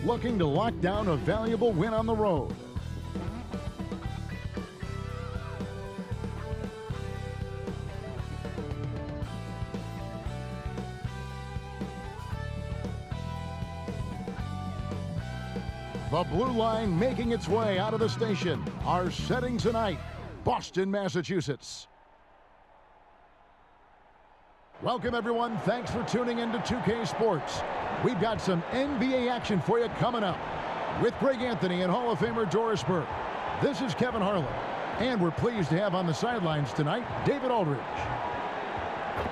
looking to lock down a valuable win on the road. The blue line making its way out of the station. Our setting tonight, Boston, Massachusetts. Welcome, everyone. Thanks for tuning in to 2K Sports. We've got some NBA action for you coming up with Greg Anthony and Hall of Famer Doris Burke. This is Kevin Harlan, and we're pleased to have on the sidelines tonight David Aldridge.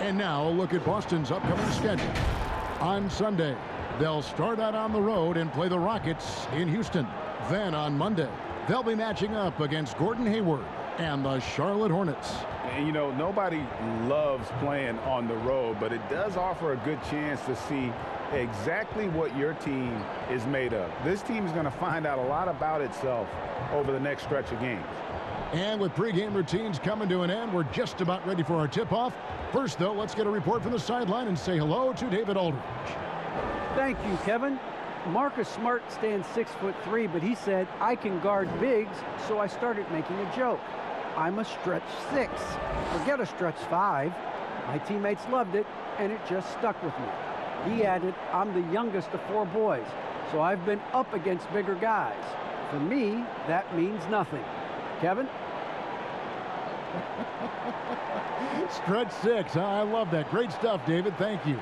And now a look at Boston's upcoming schedule. On Sunday, they'll start out on the road and play the Rockets in Houston. Then on Monday, they'll be matching up against Gordon Hayward and the Charlotte Hornets. And, you know, nobody loves playing on the road, but it does offer a good chance to see exactly what your team is made of. This team is going to find out a lot about itself over the next stretch of games. And with pregame routines coming to an end, we're just about ready for our tip-off. First, though, let's get a report from the sideline and say hello to David Aldridge. Thank you, Kevin. Marcus Smart stands 6'3", but he said, I can guard bigs, so I started making a joke. I'm a stretch 6. Forget a stretch 5. My teammates loved it, and it just stuck with me. He added, I'm the youngest of 4 boys, so I've been up against bigger guys. For me, that means nothing. Kevin? Stretch 6, huh? I love that. Great stuff, David. Thank you.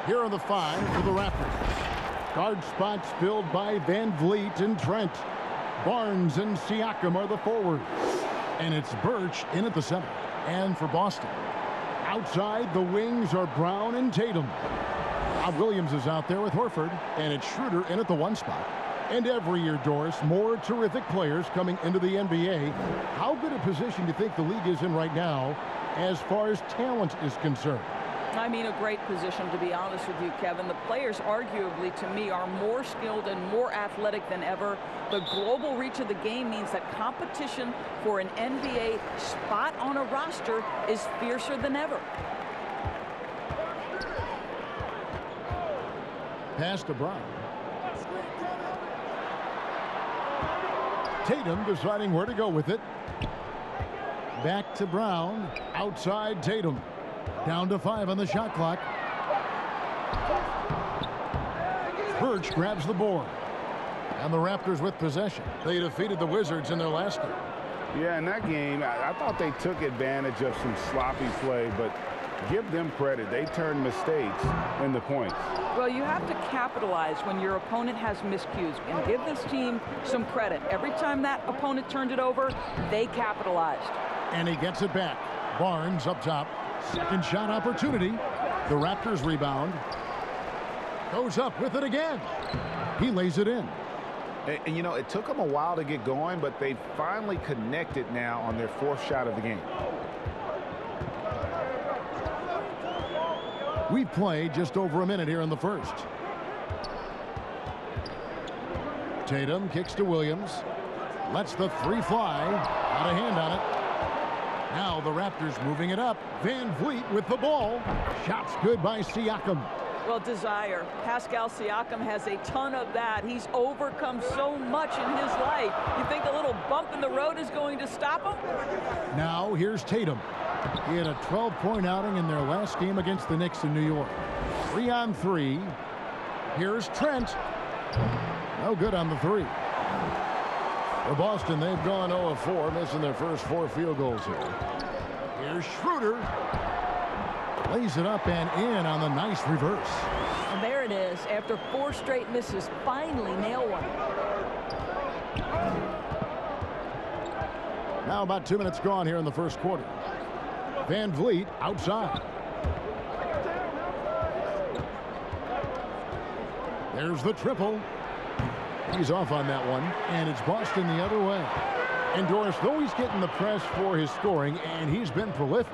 Here are the 5 for the Raptors. Guard spots filled by Van Vliet and Trent. Barnes and Siakam are the forwards. And it's Birch in at the center. And for Boston, outside the wings are Brown and Tatum. Bob Williams is out there with Horford. And it's Schroeder in at the 1 spot. And every year, Doris, more terrific players coming into the NBA. How good a position do you think the league is in right now as far as talent is concerned? I mean, a great position, to be honest with you, Kevin. The players, arguably, to me, are more skilled and more athletic than ever. The global reach of the game means that competition for an NBA spot on a roster is fiercer than ever. Pass to Brown. Tatum deciding where to go with it. Back to Brown. Outside Tatum. Down to 5 on the shot clock. Birch grabs the board. And the Raptors with possession. They defeated the Wizards in their last game. Yeah, in that game, I thought they took advantage of some sloppy play, but give them credit. They turned mistakes into points. Well, you have to capitalize when your opponent has miscues, and give this team some credit. Every time that opponent turned it over, they capitalized. And he gets it back. Barnes up top. Second shot opportunity. The Raptors rebound. Goes up with it again. He lays it in. And, you know, it took them a while to get going, but they finally connected now on their 4th shot of the game. We've played just over a minute here in the first. Tatum kicks to Williams. Lets the 3 fly. Out of hand on it. Now the Raptors moving it up. Van Vliet with the ball. Shots good by Siakam. Well, desire. Pascal Siakam has a ton of that. He's overcome so much in his life. You think a little bump in the road is going to stop him? Now here's Tatum. He had a 12-point outing in their last game against the Knicks in New York. 3 on 3. Here's Trent. No good on the 3. For Boston, they've gone 0 of 4, missing their first 4 field goals here. Here's Schroeder. Lays it up and in on the nice reverse. And there it is. After 4 straight misses, finally nail one. Now about 2 minutes gone here in the first quarter. Van Vliet outside. There's the triple. He's off on that one, and it's Boston the other way. And Doris, though he's getting the press for his scoring, and he's been prolific,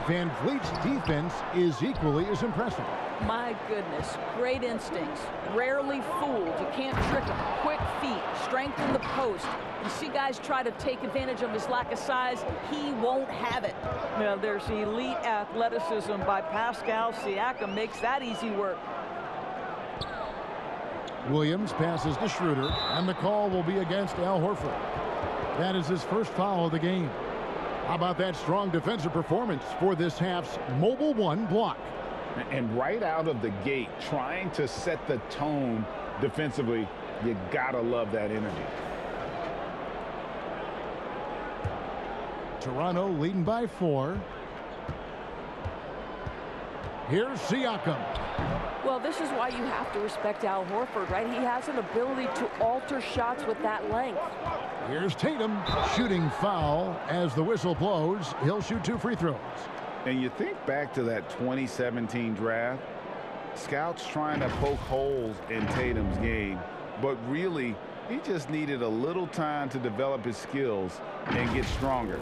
Van Vliet's defense is equally as impressive. My goodness, great instincts. Rarely fooled. You can't trick him. Quick feet, strength in the post. You see guys try to take advantage of his lack of size. He won't have it. Now, there's elite athleticism by Pascal Siakam. Makes that easy work. Williams passes to Schroeder, and the call will be against Al Horford. That is his first foul of the game. How about that strong defensive performance for this half's Mobile One block? And right out of the gate, trying to set the tone defensively, you gotta love that energy. Toronto leading by 4. Here's Siakam. Well, this is why you have to respect Al Horford, right? He has an ability to alter shots with that length. Here's Tatum, shooting foul as the whistle blows. He'll shoot 2 free throws. And you think back to that 2017 draft, scouts trying to poke holes in Tatum's game, but really he just needed a little time to develop his skills and get stronger.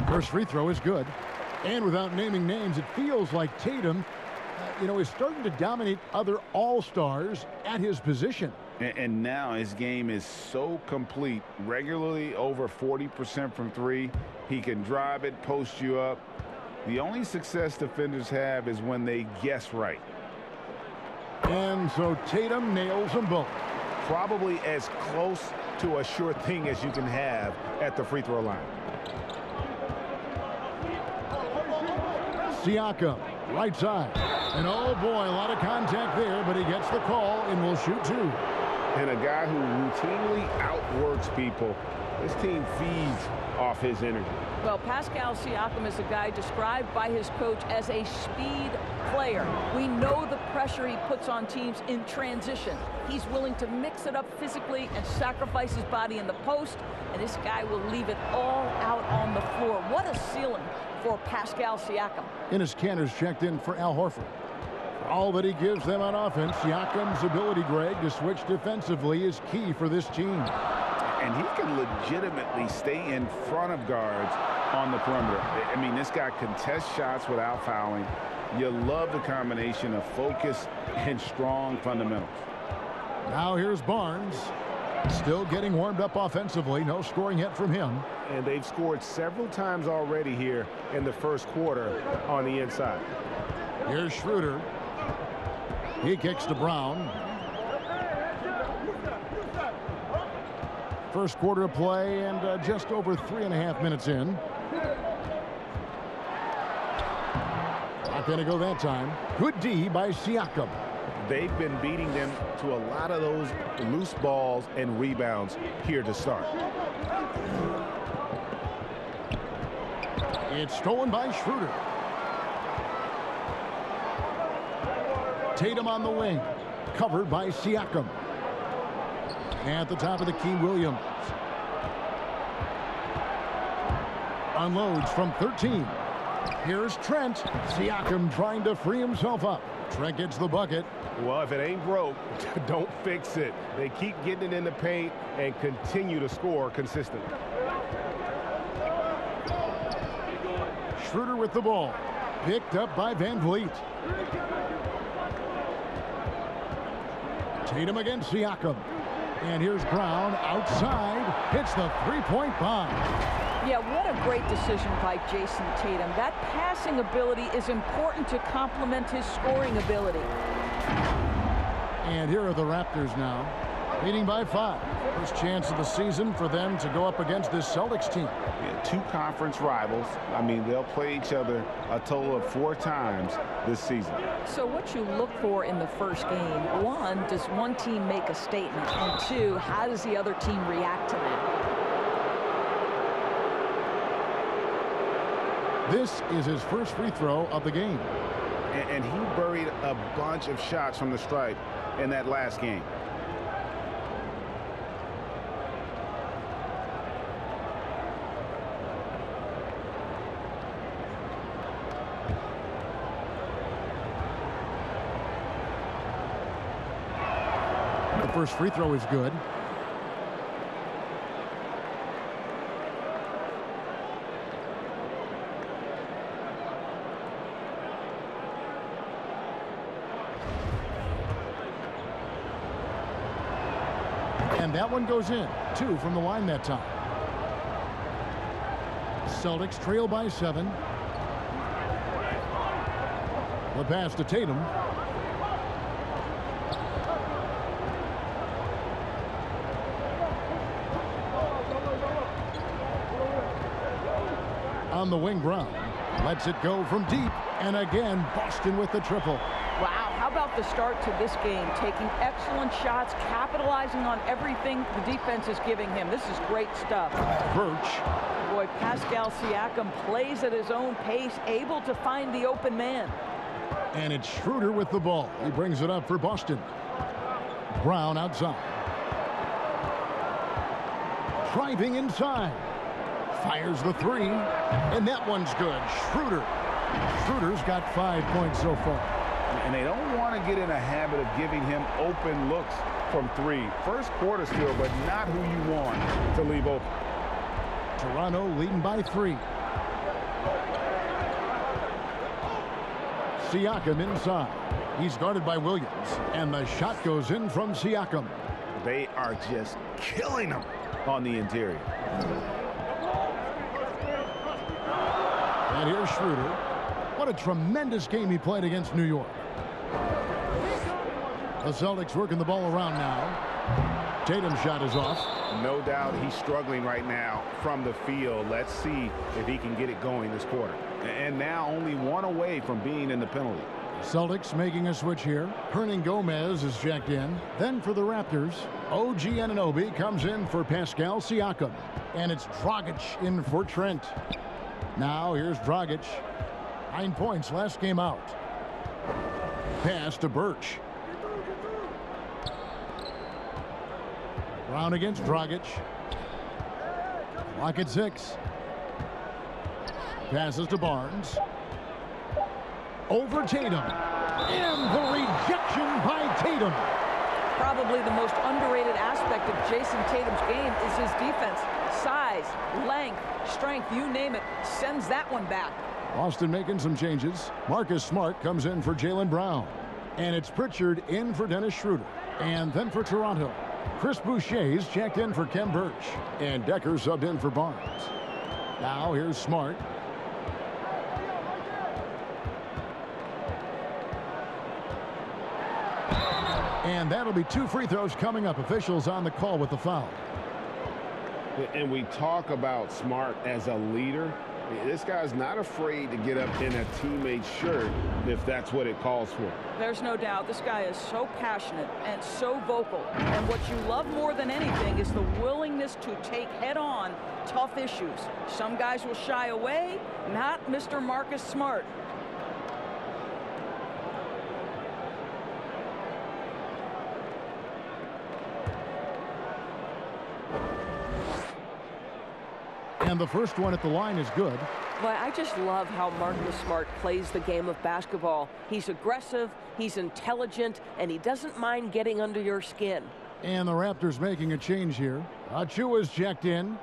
First free throw is good. And without naming names, it feels like Tatum, is starting to dominate other all-stars at his position. And now his game is so complete, regularly over 40% from 3. He can drive it, post you up. The only success defenders have is when they guess right. And so Tatum nails them both. Probably as close to a sure thing as you can have at the free throw line. Siakam, right side. And oh boy, a lot of contact there, but he gets the call and will shoot 2. And a guy who routinely outworks people. This team feeds off his energy. Well, Pascal Siakam is a guy described by his coach as a speed player. We know the pressure he puts on teams in transition. He's willing to mix it up physically and sacrifice his body in the post, and this guy will leave it all out on the floor. What a ceiling for Pascal Siakam. Enes Kanter's checked in for Al Horford. For all that he gives them on offense, Siakam's ability, Greg, to switch defensively is key for this team. And he can legitimately stay in front of guards on the perimeter. I mean, this guy contests shots without fouling. You love the combination of focus and strong fundamentals. Now here's Barnes. Still getting warmed up offensively. No scoring yet from him. And they've scored several times already here in the first quarter on the inside. Here's Schroeder. He kicks to Brown. First quarter of play and just over 3.5 minutes in. Not going to go that time. Good D by Siakam. They've been beating them to a lot of those loose balls and rebounds here to start. It's stolen by Schroeder. Tatum on the wing. Covered by Siakam. At the top of the key, Williams. Unloads from 13. Here's Trent. Siakam trying to free himself up. Trent gets the bucket. Well, if it ain't broke, don't fix it. They keep getting it in the paint and continue to score consistently. Schroeder with the ball. Picked up by Van Vliet. Tatum against Siakam. And here's Brown outside. Hits the three-point bomb. Yeah, what a great decision by Jason Tatum. That passing ability is important to complement his scoring ability. And here are the Raptors now, leading by 5. First chance of the season for them to go up against this Celtics team. Yeah, 2 conference rivals. I mean, they'll play each other a total of 4 times this season. So what you look for in the first game, 1, does one team make a statement? And 2, how does the other team react to that? This is his first free throw of the game. And he buried a bunch of shots from the stripe in that last game. The first free throw is good. And that one goes in. 2 from the line that time. Celtics trail by 7. The pass to Tatum. On the wing, Brown lets it go from deep, and again Boston with the triple. Wow, how about the start to this game? Taking excellent shots, capitalizing on everything the defense is giving him. This is great stuff. Birch. Boy, Pascal Siakam plays at his own pace, able to find the open man. And it's Schroeder with the ball. He brings it up for Boston. Brown outside. Driving inside. Fires the 3. And that one's good. Schroeder. Schroeder's got 5 points so far. And they don't want to get in a habit of giving him open looks from 3. First quarter still, but not who you want to leave open. Toronto leading by 3. Siakam inside. He's guarded by Williams. And the shot goes in from Siakam. They are just killing him on the interior. And here's Schroeder. What a tremendous game he played against New York. The Celtics working the ball around now. Tatum's shot is off. No doubt he's struggling right now from the field. Let's see if he can get it going this quarter. And now only 1 away from being in the penalty. Celtics making a switch here. Hernangomez is checked in. Then for the Raptors, OG Anunoby comes in for Pascal Siakam. And it's Dragic in for Trent. Now here's Dragic. 9 points last game out. Pass to Birch. Brown against Dragic. Clock at 6. Passes to Barnes. Over Tatum. And the rejection by Tatum. Probably the most underrated aspect of Jason Tatum's game is his defense. Size, length, strength, you name it, sends that one back. Boston making some changes. Marcus Smart comes in for Jaylen Brown. And it's Pritchard in for Dennis Schroeder. And then for Toronto, Chris Boucher's checked in for Kem Birch. And Decker subbed in for Barnes. Now here's Smart. And that'll be 2 free throws coming up. Officials on the call with the foul. And we talk about Smart as a leader. This guy's not afraid to get up in a teammate's shirt if that's what it calls for. There's no doubt this guy is so passionate and so vocal. And what you love more than anything is the willingness to take head-on tough issues. Some guys will shy away, not Mr. Marcus Smart. And the first one at the line is good. Well, I just love how Marcus Smart plays the game of basketball. He's aggressive, he's intelligent, and he doesn't mind getting under your skin. And the Raptors making a change here. Achua's checked in.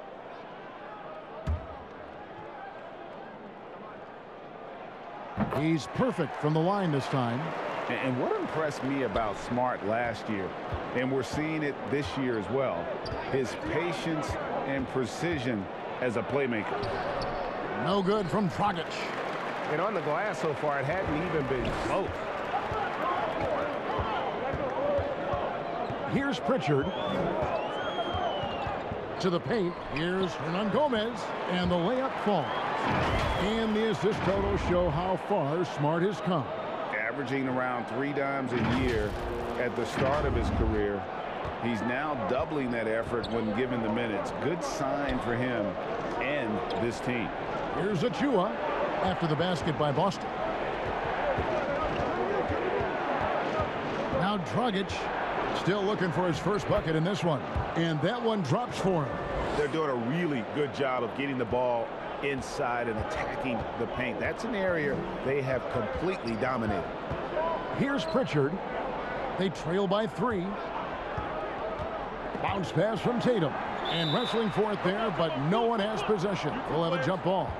He's perfect from the line this time. And what impressed me about Smart last year, and we're seeing it this year as well, his patience and precision as a playmaker. No good from Dragic. And on the glass so far, it hadn't even been close. Here's Pritchard. To the paint. Here's Hernangomez. And the layup falls. And the assist total show how far Smart has come. Averaging around 3 dimes a year at the start of his career. He's now doubling that effort when given the minutes. Good sign for him and this team. Here's Achua after the basket by Boston. Now Dragic still looking for his first bucket in this one. And that one drops for him. They're doing a really good job of getting the ball inside and attacking the paint. That's an area they have completely dominated. Here's Pritchard. They trail by 3. Bounce pass from Tatum. And wrestling for it there, but no one has possession. We'll have a jump ball.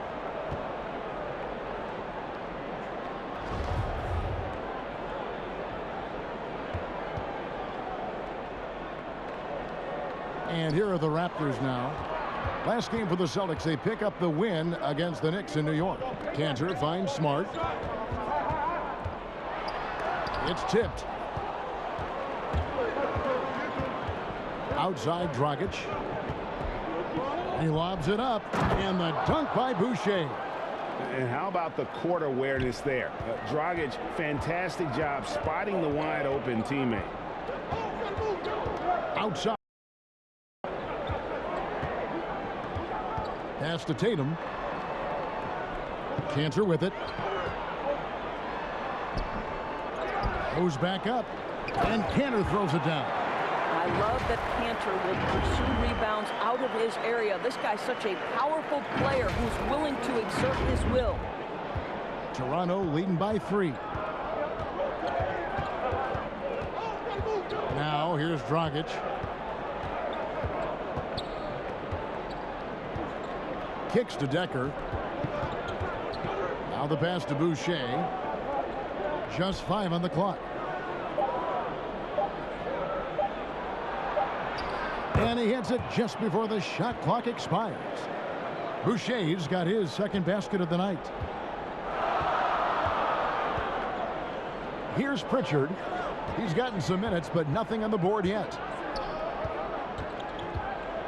And here are the Raptors now. Last game for the Celtics, they pick up the win against the Knicks in New York. Cantor finds Smart. It's tipped. Outside Dragic. He lobs it up, and the dunk by Boucher. And how about the court awareness there? Dragic, fantastic job spotting the wide open teammate. Outside. Pass to Tatum. Cantor with it. Goes back up, and Cantor throws it down. I love that Cantor will pursue rebounds out of his area. This guy's such a powerful player who's willing to exert his will. Toronto leading by 3. Now here's Dragic. Kicks to Decker. Now the pass to Boucher. Just 5 on the clock. And he hits it just before the shot clock expires. Boucher's got his second basket of the night. Here's Pritchard. He's gotten some minutes, but nothing on the board yet.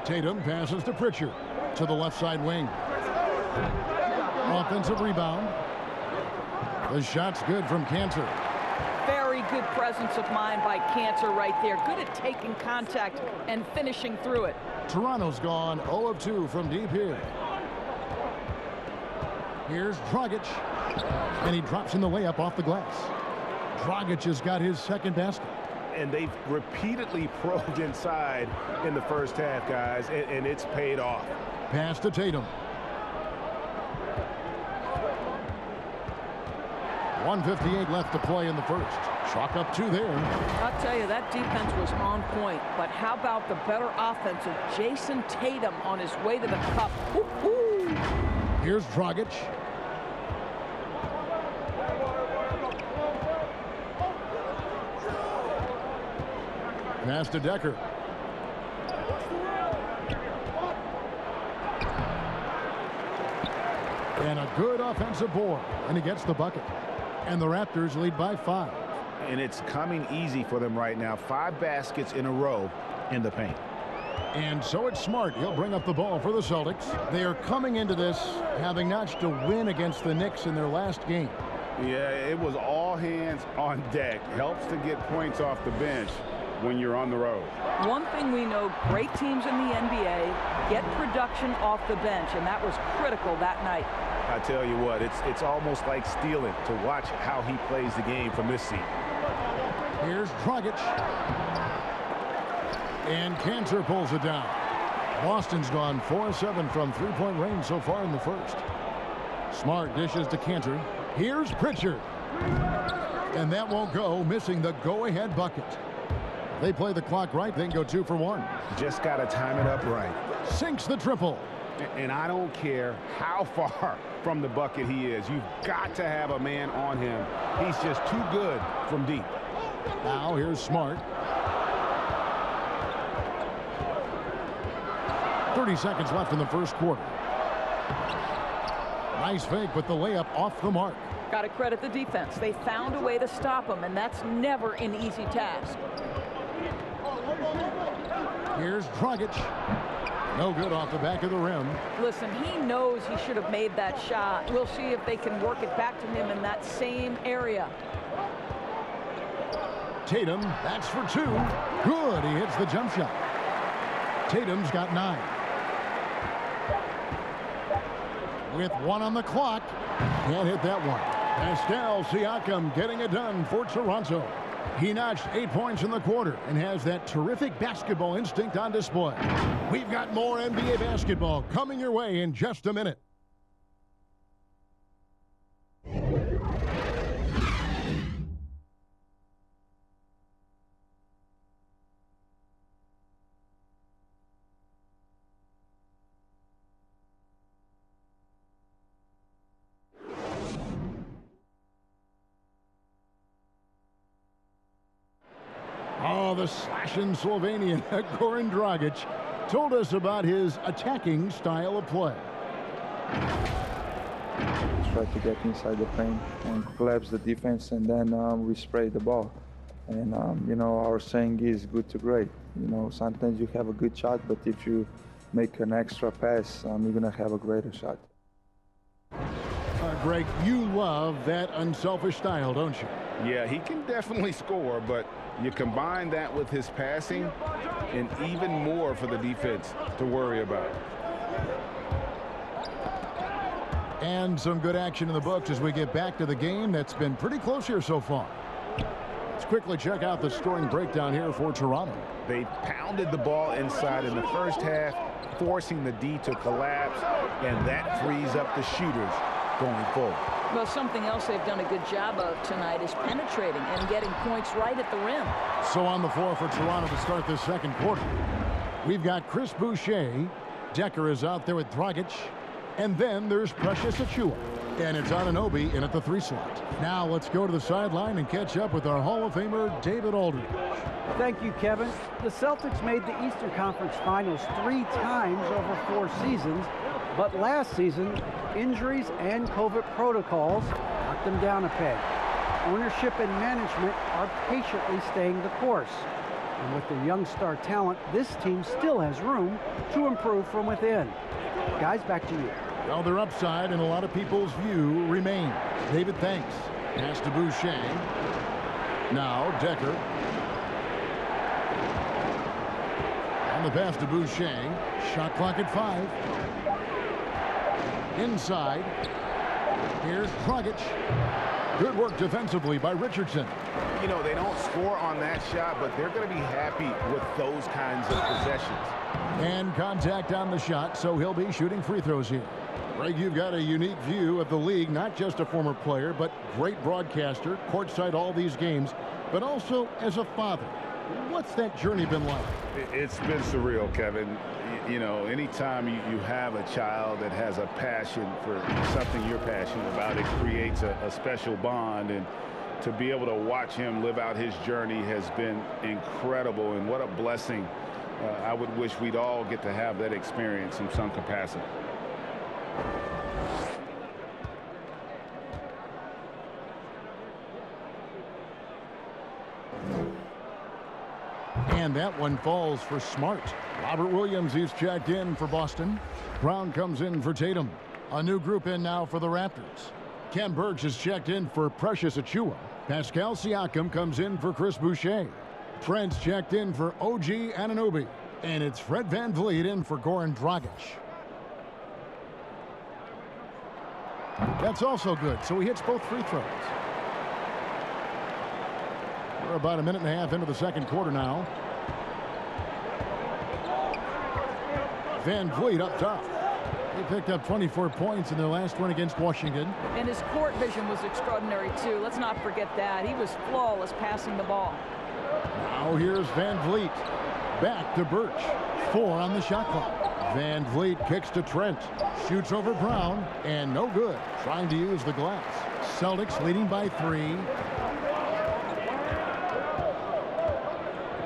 Tatum passes to Pritchard to the left side wing. Offensive rebound. The shot's good from Cantor. Very good presence of mind by Cantor right there. Good at taking contact and finishing through it. Toronto's gone 0 of 2 from deep here. Here's Dragic. And he drops in the layup off the glass. Dragic has got his second basket. And they've repeatedly probed inside in the first half, guys, and it's paid off. Pass to Tatum. 1:58 left to play in the first. Chalk up 2 there. I'll tell you, that defense was on point. But how about the better offense of Jason Tatum on his way to the cup? Woo-hoo! Here's Dragic. Pass to Decker. And a good offensive board. And he gets the bucket. And the Raptors lead by 5. And it's coming easy for them right now. 5 baskets in a row in the paint. And so it's Smart. He'll bring up the ball for the Celtics. They are coming into this having notched a win against the Knicks in their last game. Yeah, it was all hands on deck. Helps to get points off the bench when you're on the road. One thing we know, great teams in the NBA get production off the bench, and that was critical that night. I tell you what, it's almost like stealing to watch how he plays the game from this seat. Here's Dragic. And Cantor pulls it down. Boston's gone 4-7 from three-point range so far in the first. Smart dishes to Cantor. Here's Pritchard. And that won't go, missing the go-ahead bucket. They play the clock right, then go 2 for 1. Just got to time it up right. Sinks the triple. And I don't care how far from the bucket he is. You've got to have a man on him. He's just too good from deep. Now here's Smart. 30 seconds left in the first quarter. Nice fake, but the layup off the mark. Got to credit the defense. They found a way to stop him, and that's never an easy task. Here's Dragic. No good off the back of the rim. Listen, he knows he should have made that shot. We'll see if they can work it back to him in that same area. Tatum, that's for 2. Good, he hits the jump shot. Tatum's got 9. With 1 on the clock, can't hit that one. Pascal Siakam getting it done for Toronto. He notched 8 points in the quarter and has that terrific basketball instinct on display. We've got more NBA basketball coming your way in just a minute. Oh, the slashing Slovenian, Goran Dragic. told us about his attacking style of play. Try to get inside the paint and collapse the defense, and then we spray the ball. And, you know, our saying is good to great. You know, sometimes you have a good shot, but if you make an extra pass, you're going to have a greater shot. Greg, you love that unselfish style, don't you? Yeah, he can definitely score, but you combine that with his passing and even more for the defense to worry about. And some good action in the books as we get back to the game that's been pretty close here so far. Let's quickly check out the scoring breakdown here for Toronto. They pounded the ball inside in the first half, forcing the D to collapse, and that frees up the shooters going forward. Well, something else they've done a good job of tonight is penetrating and getting points right at the rim. So on the floor for Toronto to start this second quarter, we've got Chris Boucher. Decker is out there with Dragic. And then there's Precious Achiuwa. And it's Anunoby in at the 3 slot. Now let's go to the sideline and catch up with our Hall of Famer, David Aldridge. Thank you, Kevin. The Celtics made the Eastern Conference Finals 3 times over 4 seasons, but last season, injuries and COVID protocols knocked them down a peg. Ownership and management are patiently staying the course. And with their young star talent, this team still has room to improve from within. Guys, back to you. Well, their upside in a lot of people's view remains. David, thanks. Pass to Boucher. Now Decker. On the pass to Boucher. Shot clock at 5. Inside. Here's Dragic. Good work defensively by Richardson. You know, they don't score on that shot, but they're going to be happy with those kinds of possessions. And contact on the shot, so he'll be shooting free throws here. Greg, you've got a unique view of the league, not just a former player, but great broadcaster, courtside all these games, but also as a father. What's that journey been like? It's been surreal, Kevin. You know, anytime you have a child that has a passion for something you're passionate about, it creates a special bond. And to be able to watch him live out his journey has been incredible. And what a blessing. I would wish we'd all get to have that experience in some capacity. And that one falls for Smart. Robert Williams, he's checked in for Boston. Brown comes in for Tatum. A new group in now for the Raptors. Ken Burks is checked in for Precious Achiuwa. Pascal Siakam comes in for Chris Boucher. Trent's checked in for OG Anunoby. And it's Fred VanVleet in for Goran Dragic. That's also good, so he hits both free throws. We're about a minute and a half into the second quarter now. VanVleet up top. He picked up 24 points in their last one against Washington. And his court vision was extraordinary, too. Let's not forget that. He was flawless passing the ball. Now here's VanVleet. Back to Birch. 4 on the shot clock. VanVleet kicks to Trent. Shoots over Brown. And no good. Trying to use the glass. Celtics leading by 3.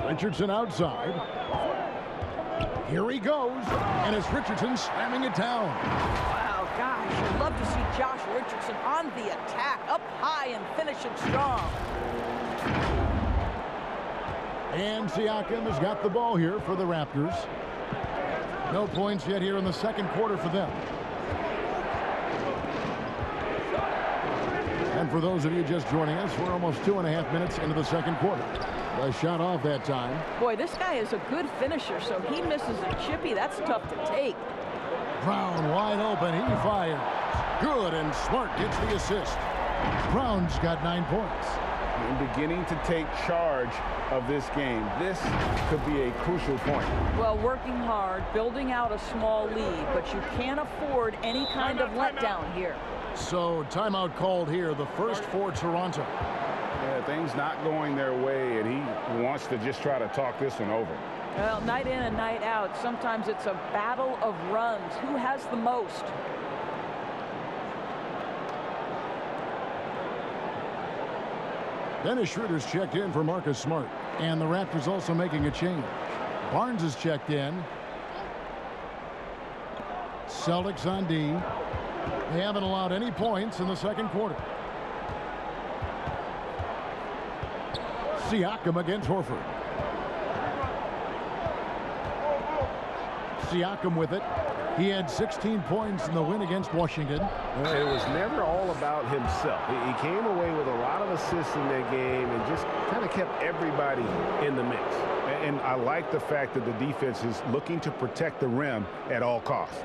Richardson outside. Here he goes. And it's Richardson slamming it down. Wow, gosh, you'd love to see Josh Richardson on the attack, up high and finishing strong. And Siakam has got the ball here for the Raptors. No points yet here in the second quarter for them. And for those of you just joining us, we're almost 2.5 minutes into the second quarter. A shot off that time. Boy, this guy is a good finisher, so he misses a chippy. That's tough to take. Brown wide open. He fires. Good, and Smart gets the assist. Brown's got 9 points. And beginning to take charge of this game. This could be a crucial point. Well, working hard, building out a small lead, but you can't afford any kind of letdown here. So timeout called here, the first for Toronto. Yeah, things not going their way, and he wants to just try to talk this one over. Well, night in and night out, sometimes it's a battle of runs. Who has the most? Dennis Schroeder's checked in for Marcus Smart. And the Raptors also making a change. Barnes is checked in. Celtics on D. They haven't allowed any points in the second quarter. Siakam against Horford. Siakam with it. He had 16 points in the win against Washington. It was never all about himself. He came away with a lot of assists in that game and just kind of kept everybody in the mix. And I like the fact that the defense is looking to protect the rim at all costs.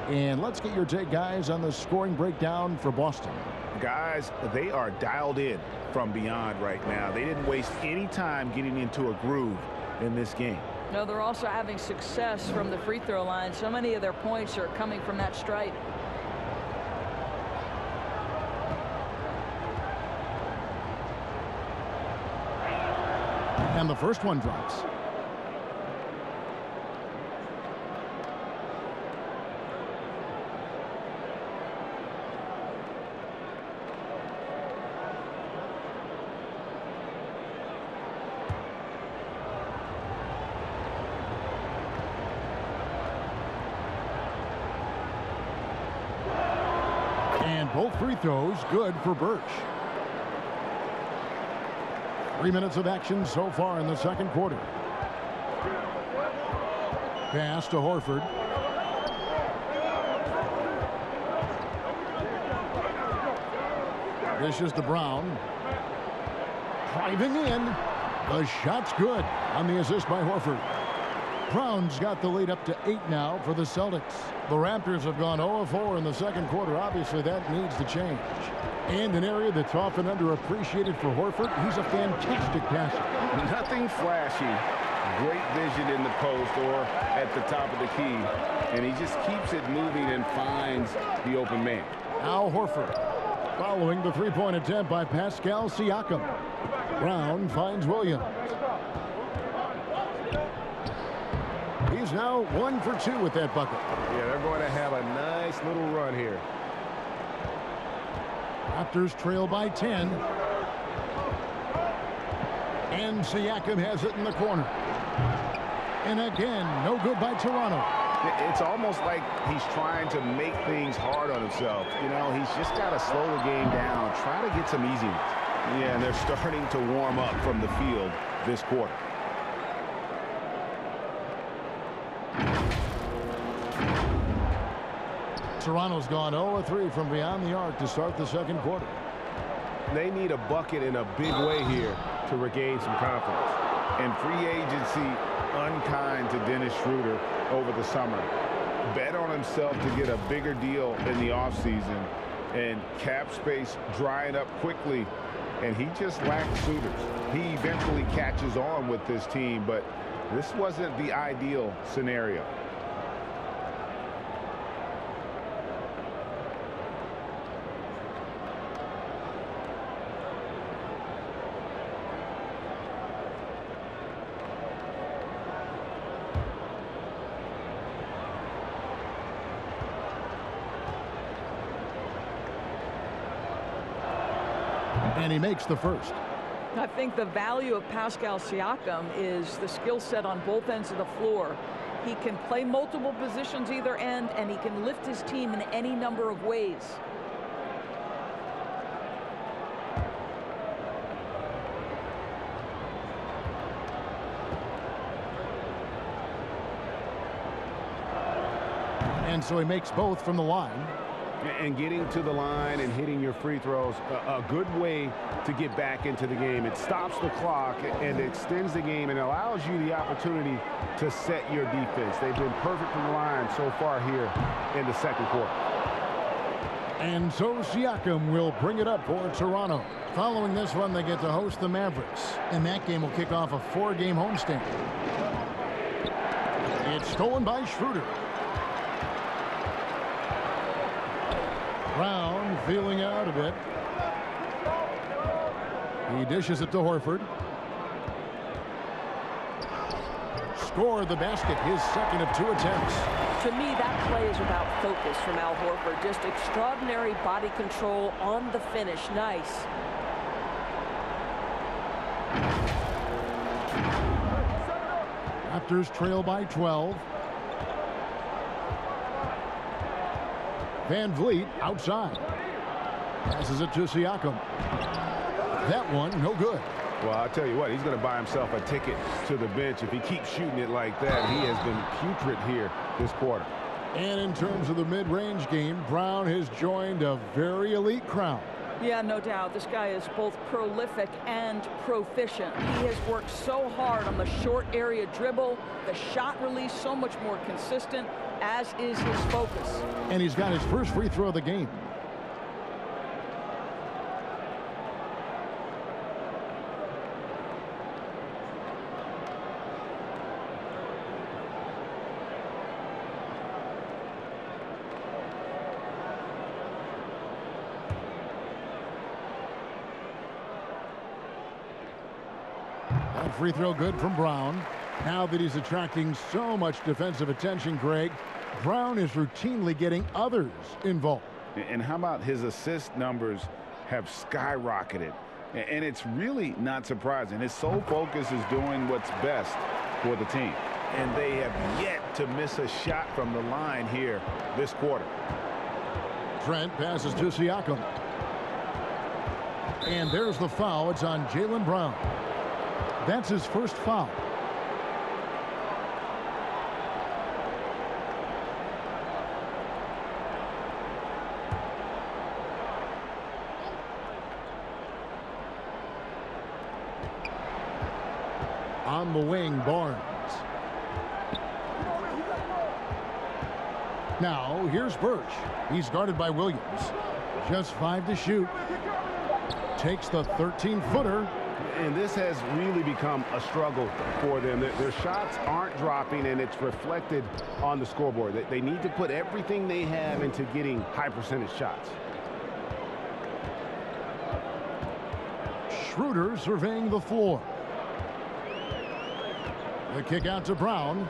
And let's get your take, guys, on the scoring breakdown for Boston. Guys, they are dialed in from beyond right now. They didn't waste any time getting into a groove in this game. No, they're also having success from the free throw line. So many of their points are coming from that stripe. And the first one drops. And both free throws good for Birch. 3 minutes of action so far in the second quarter. Pass to Horford. This is to Brown. Driving in. The shot's good on the assist by Horford. Brown's got the lead up to 8 now for the Celtics. The Raptors have gone 0-4 in the second quarter. Obviously, that needs to change. And an area that's often underappreciated for Horford, he's a fantastic passer. Nothing flashy. Great vision in the post or at the top of the key. And he just keeps it moving and finds the open man. Now Horford following the three-point attempt by Pascal Siakam. Brown finds Williams. He's now 1 for 2 with that bucket. Yeah, they're going to have a nice little run here. Raptors trail by 10. And Siakam has it in the corner. And again, no good by Toronto. It's almost like he's trying to make things hard on himself. You know, he's just got to slow the game down, try to get some easiness. Yeah, and they're starting to warm up from the field this quarter. Toronto's gone 0-3 from beyond the arc to start the second quarter. They need a bucket in a big way here to regain some confidence. And free agency unkind to Dennis Schroeder over the summer. Bet on himself to get a bigger deal in the offseason, and cap space drying up quickly, and he just lacked suitors. He eventually catches on with this team, but this wasn't the ideal scenario. And he makes the first. I think the value of Pascal Siakam is the skill set on both ends of the floor. He can play multiple positions either end, and he can lift his team in any number of ways. And so he makes both from the line. And getting to the line and hitting your free throws, a good way to get back into the game. It stops the clock and extends the game and allows you the opportunity to set your defense. They've been perfect from the line so far here in the second quarter. And so Siakam will bring it up for Toronto. Following this one, they get to host the Mavericks. And that game will kick off a 4-game homestand. It's stolen by Schroeder. Brown feeling out a bit. He dishes it to Horford. Scored the basket, his second of 2 attempts. To me, that play is about focus from Al Horford. Just extraordinary body control on the finish. Nice. Raptors trail by 12. Van Vliet outside. Passes it to Siakam. That one, no good. Well, I'll tell you what, he's going to buy himself a ticket to the bench if he keeps shooting it like that. He has been putrid here this quarter. And in terms of the mid-range game, Brown has joined a very elite crowd. Yeah, no doubt. This guy is both prolific and proficient. He has worked so hard on the short area dribble, the shot release so much more consistent, as is his focus. And he's got his first free throw of the game. Free throw good from Brown. Now that he's attracting so much defensive attention, Greg, Brown is routinely getting others involved. And how about his assist numbers have skyrocketed? And it's really not surprising. His sole focus is doing what's best for the team. And they have yet to miss a shot from the line here this quarter. Trent passes to Siakam. And there's the foul. It's on Jaylen Brown. That's his first foul. On the wing, Barnes. Now, here's Birch. He's guarded by Williams. Just 5 to shoot. Takes the 13-footer. And this has really become a struggle for them. Their shots aren't dropping, and it's reflected on the scoreboard. They need to put everything they have into getting high percentage shots. Schroeder surveying the floor. The kick out to Brown.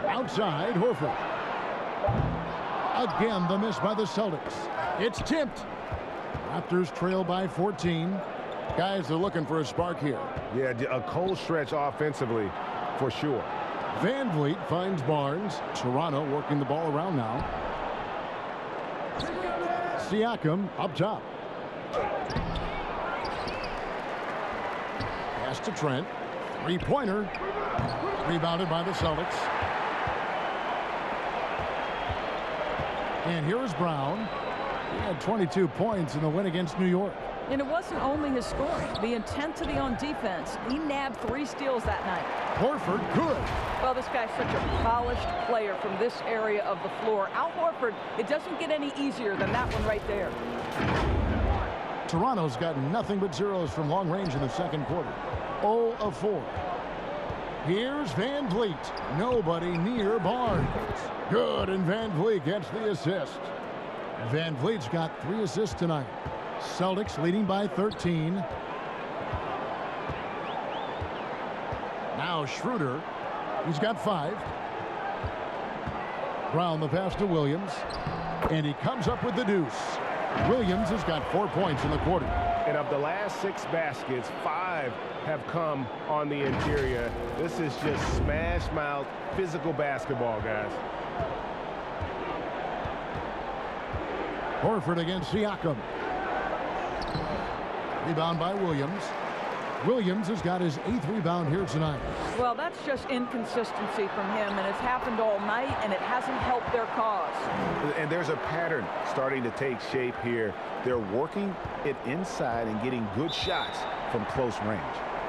Outside, Horford. Again, the miss by the Celtics. It's tipped. Raptors trail by 14. Guys are looking for a spark here. Yeah, a cold stretch offensively for sure. Van Vliet finds Barnes. Toronto working the ball around now. Siakam up top. Pass to Trent. Three-pointer. Rebounded by the Celtics. And here is Brown. He had 22 points in the win against New York. And it wasn't only his scoring. The intensity on defense. He nabbed 3 steals that night. Horford, good. Well, this guy's such a polished player from this area of the floor. Al Horford, it doesn't get any easier than that one right there. Toronto's got nothing but zeros from long range in the second quarter. 0 of 4. Here's Van Vliet. Nobody near Barnes. Good, and Van Vliet gets the assist. Van Vliet's got 3 assists tonight. Celtics leading by 13. Now Schroeder. He's got 5. Brown the pass to Williams. And he comes up with the deuce. Williams has got 4 points in the quarter. And of the last 6 baskets, 5 have come on the interior. This is just smash mouth physical basketball, guys. Horford against Siakam. Rebound by Williams. Williams has got his 8th rebound here tonight. Well, that's just inconsistency from him, and it's happened all night, and it hasn't helped their cause. And there's a pattern starting to take shape here. They're working it inside and getting good shots from close range.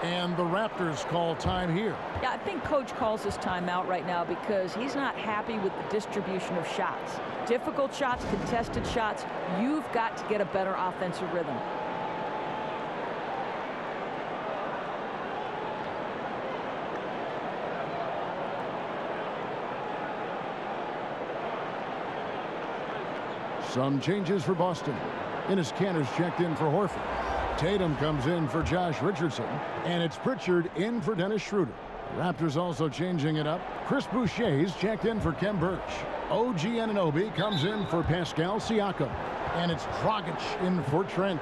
And the Raptors call time here. Yeah, I think Coach calls his timeout right now because he's not happy with the distribution of shots. Difficult shots, contested shots. You've got to get a better offensive rhythm. Some changes for Boston. Enes Kanter's checked in for Horford. Tatum comes in for Josh Richardson. And it's Pritchard in for Dennis Schroeder. Raptors also changing it up. Chris Boucher's checked in for Kem Birch. OG Anunoby comes in for Pascal Siakam. And it's Dragic in for Trent.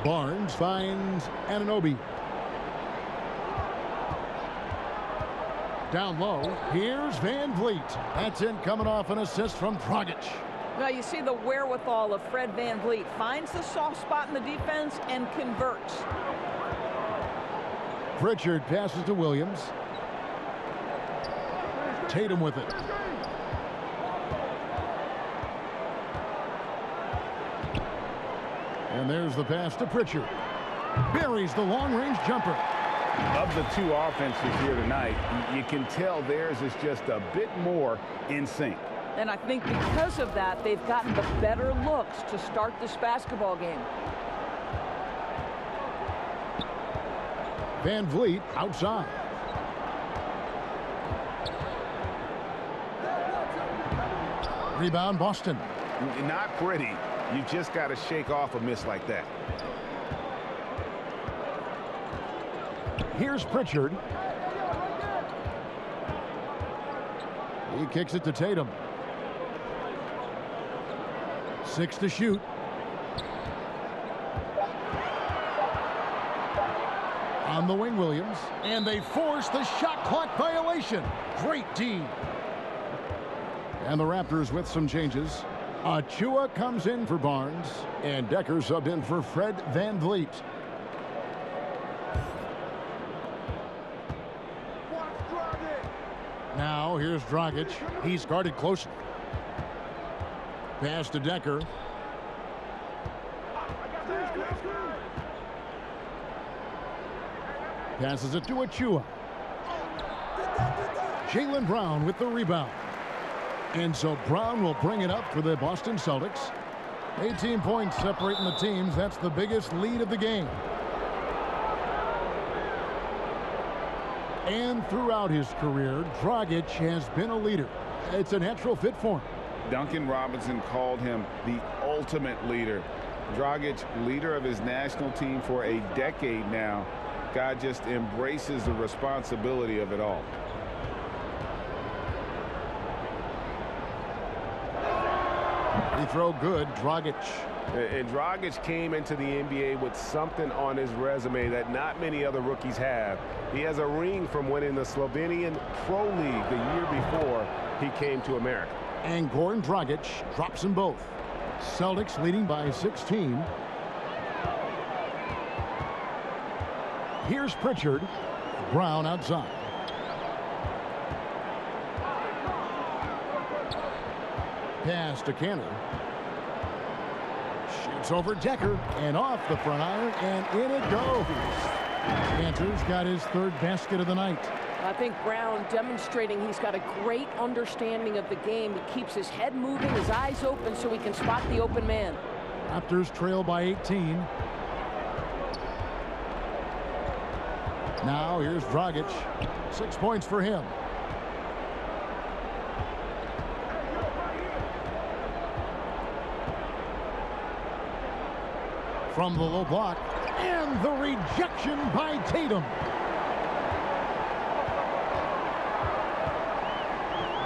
Barnes finds Anunoby. Down low, here's Van Vliet. That's in, coming off an assist from Dragic. Now you see the wherewithal of Fred Van Vliet. Finds the soft spot in the defense and converts. Pritchard passes to Williams. Tatum with it. And there's the pass to Pritchard. Buries the long-range jumper. Of the two offenses here tonight, you can tell theirs is just a bit more in sync. And I think because of that, they've gotten the better looks to start this basketball game. Van Vliet outside. Rebound Boston. Not pretty. You just got to shake off a miss like that. Here's Pritchard. He kicks it to Tatum. 6 to shoot. On the wing, Williams. And they force the shot clock violation. Great D. And the Raptors with some changes. Achua comes in for Barnes. And Decker subbed in for Fred Van Vliet. Now here's Dragic. He's guarded closely. Pass to Decker. Passes it to Achua. Jaylen Brown with the rebound. And so Brown will bring it up for the Boston Celtics. 18 points separating the teams. That's the biggest lead of the game. And throughout his career, Dragic has been a leader. It's a natural fit for him. Duncan Robinson called him the ultimate leader. Dragic, leader of his national team for a decade now. Guy just embraces the responsibility of it all. He throw good, Dragic. And Dragic came into the NBA with something on his resume that not many other rookies have. He has a ring from winning the Slovenian Pro League the year before he came to America. And Goran Dragic drops them both. Celtics leading by 16. Here's Pritchard. Brown outside. Pass to Canner. Shoots over Decker and off the front iron, and in it goes. Cantor's got his third basket of the night. I think Brown demonstrating he's got a great understanding of the game. He keeps his head moving, his eyes open so he can spot the open man. Raptors trail by 18. Now here's Dragic. 6 points for him. From the low block, and the rejection by Tatum.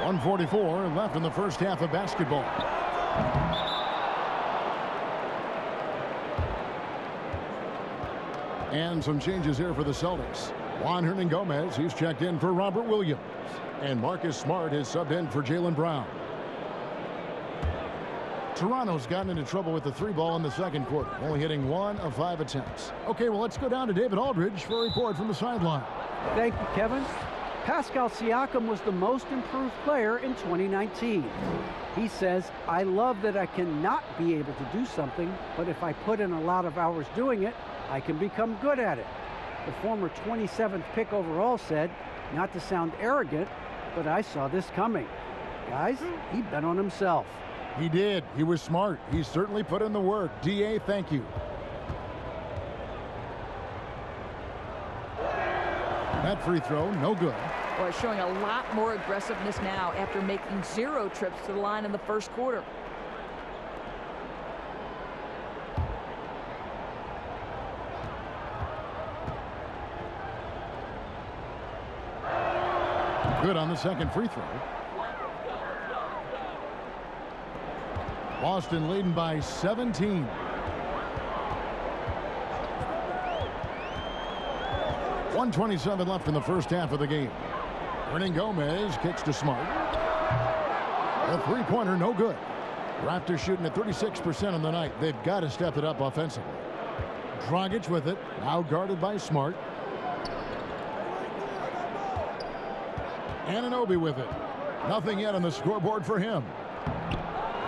1:44 left in the first half of basketball. And some changes here for the Celtics. Juan Hernangomez, he's checked in for Robert Williams. And Marcus Smart is subbed in for Jaylen Brown. Toronto's gotten into trouble with the three ball in the second quarter, only hitting 1 of 5 attempts. Okay, well, let's go down to David Aldridge for a report from the sideline. Thank you, Kevin. Pascal Siakam was the most improved player in 2019. He says, I love that I cannot be able to do something, but if I put in a lot of hours doing it, I can become good at it. The former 27th pick overall said, not to sound arrogant, but I saw this coming. Guys, he bet on himself. He did. He was smart. He certainly put in the work. DA, thank you. That free throw, no good. Boy, showing a lot more aggressiveness now after making 0 trips to the line in the first quarter. Good on the second free throw. Boston leading by 17. 1:27 left in the first half of the game. Hernan Gomez kicks to Smart. A three-pointer, no good. Raptors shooting at 36% on the night. They've got to step it up offensively. Dragic with it, now guarded by Smart. Anunoby with it. Nothing yet on the scoreboard for him.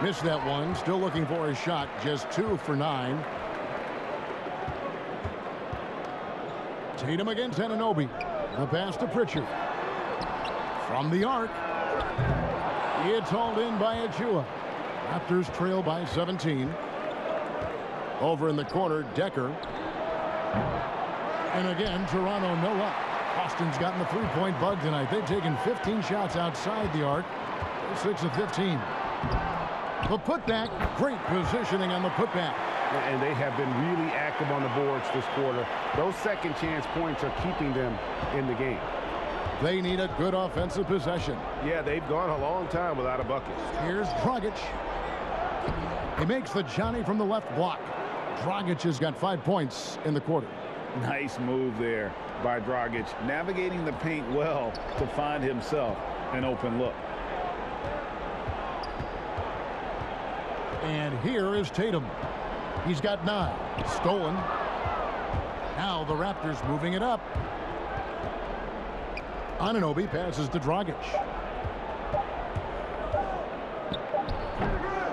Missed that one, still looking for his shot, just 2 for 9. Tatum against Anunoby. The pass to Pritchard. From the arc. It's hauled in by Achua. Raptors trail by 17. Over in the corner, Decker. And again, Toronto no luck. Boston's gotten the three-point bug tonight. They've taken 15 shots outside the arc. They're 6 of 15. The putback, great positioning on the putback. And they have been really active on the boards this quarter. Those second chance points are keeping them in the game. They need a good offensive possession. Yeah, they've gone a long time without a bucket. Here's Dragic. He makes the Johnny from the left block. Dragic has got 5 points in the quarter. Nice move there by Dragic, navigating the paint well to find himself an open look. And here is Tatum. He's got 9. Stolen. Now the Raptors moving it up. Anunoby passes to Dragic.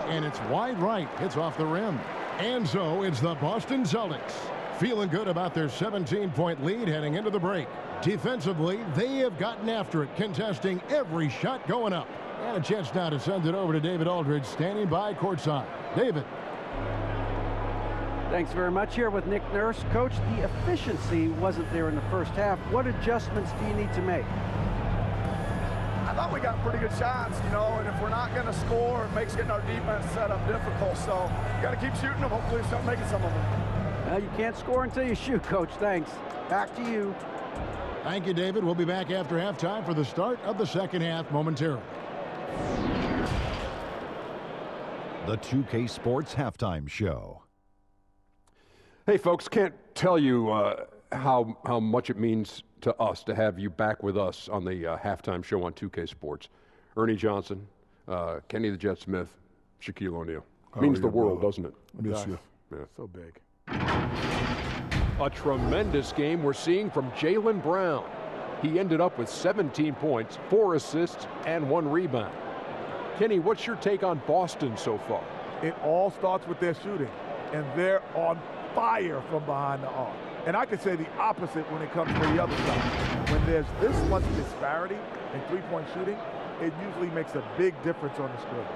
And it's wide right. Hits off the rim. And so it's the Boston Celtics. Feeling good about their 17-point lead heading into the break. Defensively, they have gotten after it, contesting every shot going up. And a chance now to send it over to David Aldridge, standing by courtside. David. Thanks very much. Here with Nick Nurse. Coach, the efficiency wasn't there in the first half. What adjustments do you need to make? I thought we got pretty good shots, you know, and if we're not going to score, it makes getting our defense set up difficult. So you got to keep shooting them. Hopefully start making some of them. You can't score until you shoot, Coach. Thanks. Back to you. Thank you, David. We'll be back after halftime for the start of the second half momentarily. The 2K Sports Halftime Show. Hey, folks, can't tell you how much it means to us to have you back with us on the halftime show on 2K Sports. Ernie Johnson, Kenny the Jet Smith, Shaquille O'Neal. Means the world, doesn't it? Miss you. Yeah. So big. A tremendous game we're seeing from Jaylen Brown. He ended up with 17 points, 4 assists, and 1 rebound. Kenny, what's your take on Boston so far? It all starts with their shooting, and they're on fire from behind the arc. And I could say the opposite when it comes to the other side. When there's this much disparity in three-point shooting, it usually makes a big difference on the scoreboard.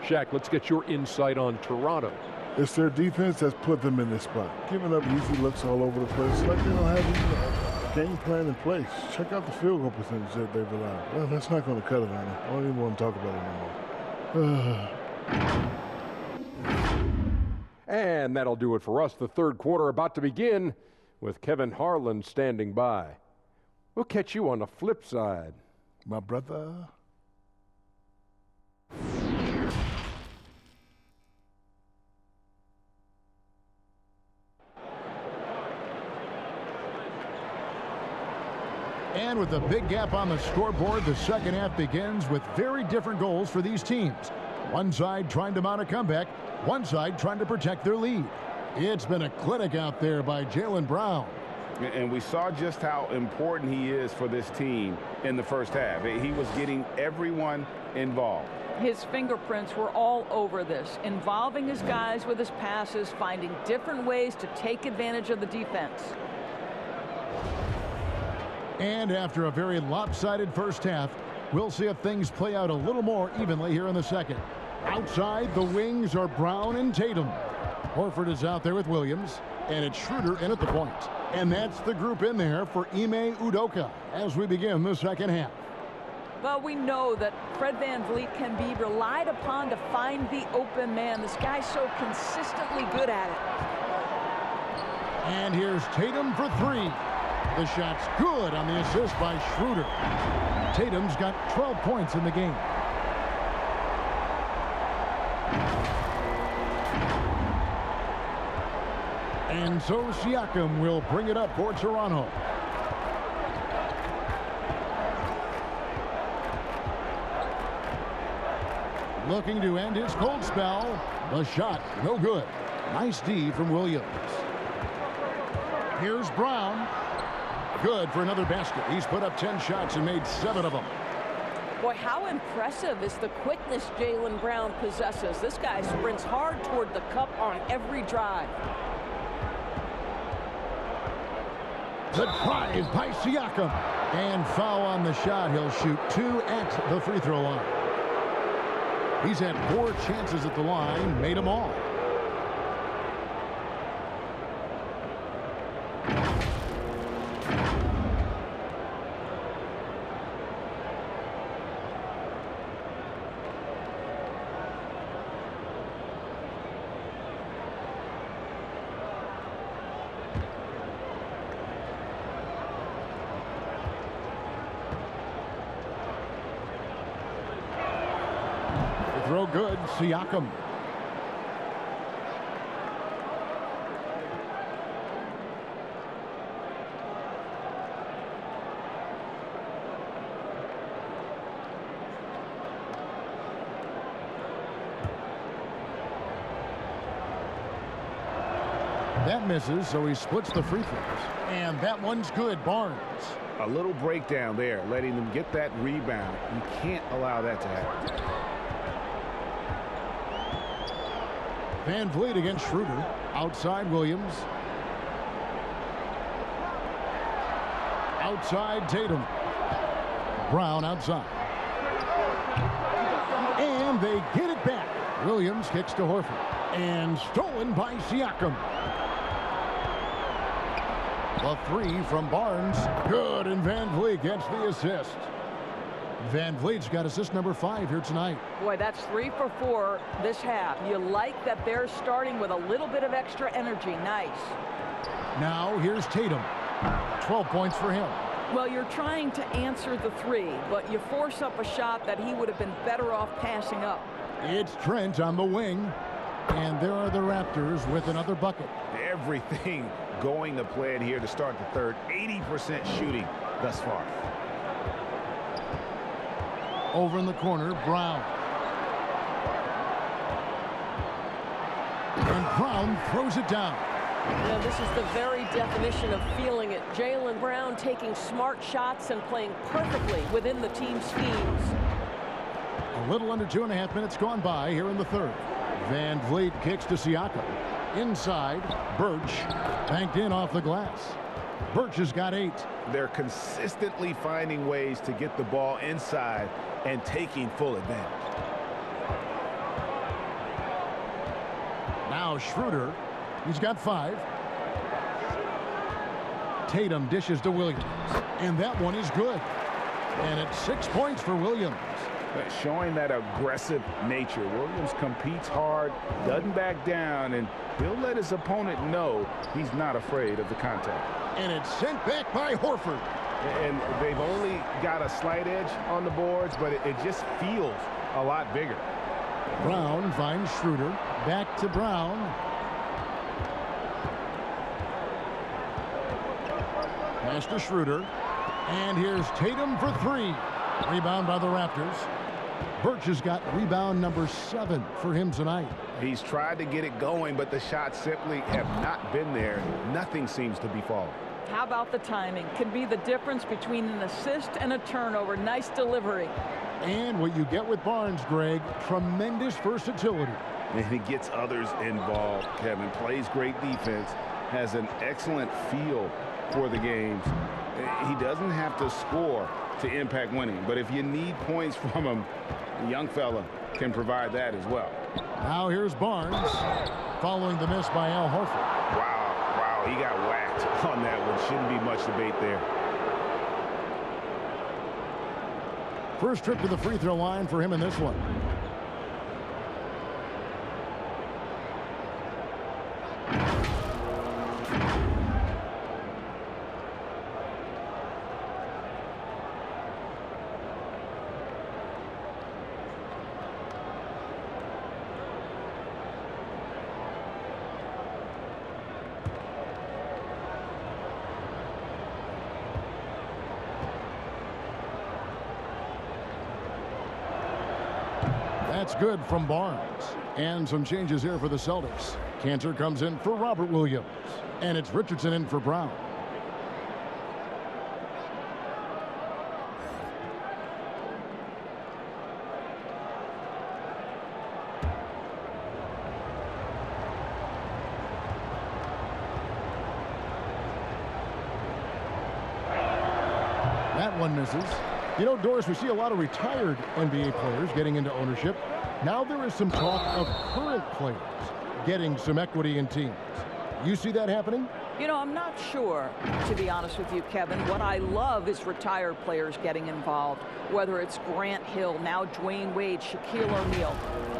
Shaq, let's get your insight on Toronto. It's their defense that's put them in this spot. Giving up easy looks all over the place. Like they don't have a game plan in place. Check out the field goal percentage that they've allowed. Well, that's not going to cut it, Ernie. I don't even want to talk about it anymore. And that'll do it for us. The third quarter about to begin with Kevin Harlan standing by. We'll catch you on the flip side. My brother. And with a big gap on the scoreboard, the second half begins with very different goals for these teams. One side trying to mount a comeback, one side trying to protect their lead. It's been a clinic out there by Jaylen Brown. And we saw just how important he is for this team in the first half. He was getting everyone involved. His fingerprints were all over this, involving his guys with his passes, finding different ways to take advantage of the defense. And after a very lopsided first half, we'll see if things play out a little more evenly here in the second. Outside, the wings are Brown and Tatum. Horford is out there with Williams, and it's Schroeder in at the point. And that's the group in there for Ime Udoka as we begin the second half. Well, we know that Fred VanVleet can be relied upon to find the open man. This guy's so consistently good at it. And here's Tatum for 3. The shot's good on the assist by Schroeder. Tatum's got 12 points in the game. And so Siakam will bring it up for Toronto. looking to end his cold spell. The shot, no good. Nice D from Williams. Here's Brown. Good for another basket. He's put up 10 shots and made 7 of them. Boy, how impressive is the quickness Jaylen Brown possesses. This guy sprints hard toward the cup on every drive. The drive by Siakam. And foul on the shot. He'll shoot 2 at the free throw line. He's had 4 chances at the line, made them all. Throw good, Siakam. That misses, so he splits the free throws. And that one's good, Barnes. A little breakdown there, letting them get that rebound. You can't allow that to happen. Van Vliet against Schroeder. Outside Williams. Outside Tatum. Brown outside. And they get it back. Williams kicks to Horford. And stolen by Siakam. The 3 from Barnes. Good, and Van Vliet gets the assist. Van Vliet's got assist number 5 here tonight. Boy, that's 3 for 4 this half. You like that they're starting with a little bit of extra energy. Nice. Now here's Tatum. 12 points for him. Well, you're trying to answer the 3, but you force up a shot that he would have been better off passing up. It's Trent on the wing. And there are the Raptors with another bucket. Everything going to plan here to start the third. 80% shooting thus far. Over in the corner, Brown. And Brown throws it down. Now, this is the very definition of feeling it. Jaylen Brown taking smart shots and playing perfectly within the team schemes. A little under 2.5 minutes gone by here in the third. Van Vliet kicks to Siakam. Inside, Birch banked in off the glass. Birch has got 8. They're consistently finding ways to get the ball inside and taking full advantage. Now Schroeder. He's got 5. Tatum dishes to Williams. And that one is good. And it's 6 points for Williams. Showing that aggressive nature. Williams competes hard, doesn't back down, and he'll let his opponent know he's not afraid of the contact. And it's sent back by Horford. And they've only got a slight edge on the boards, but it just feels a lot bigger. Brown finds Schroeder. Back to Brown. Pass to Schroeder. And here's Tatum for 3. Rebound by the Raptors. Birch has got rebound number 7 for him tonight. He's tried to get it going, but the shots simply have not been there. Nothing seems to be falling. How about the timing? Can be the difference between an assist and a turnover. Nice delivery. And what you get with Barnes, Greg, tremendous versatility. And he gets others involved. Kevin plays great defense, has an excellent feel for the games. He doesn't have to score to impact winning, but if you need points from him, the young fella can provide that as well. Now here's Barnes following the miss by Al Horford. Wow, he got whacked on that one. Shouldn't be much debate there. First trip to the free throw line for him in this one. That's good from Barnes. And some changes here for the Celtics. Cantor comes in for Robert Williams. And it's Richardson in for Brown. That one misses. You know, Doris, we see a lot of retired NBA players getting into ownership. Now there is some talk of current players getting some equity in teams. You see that happening? You know, I'm not sure, to be honest with you, Kevin. What I love is retired players getting involved, whether it's Grant Hill, now Dwayne Wade, Shaquille O'Neal.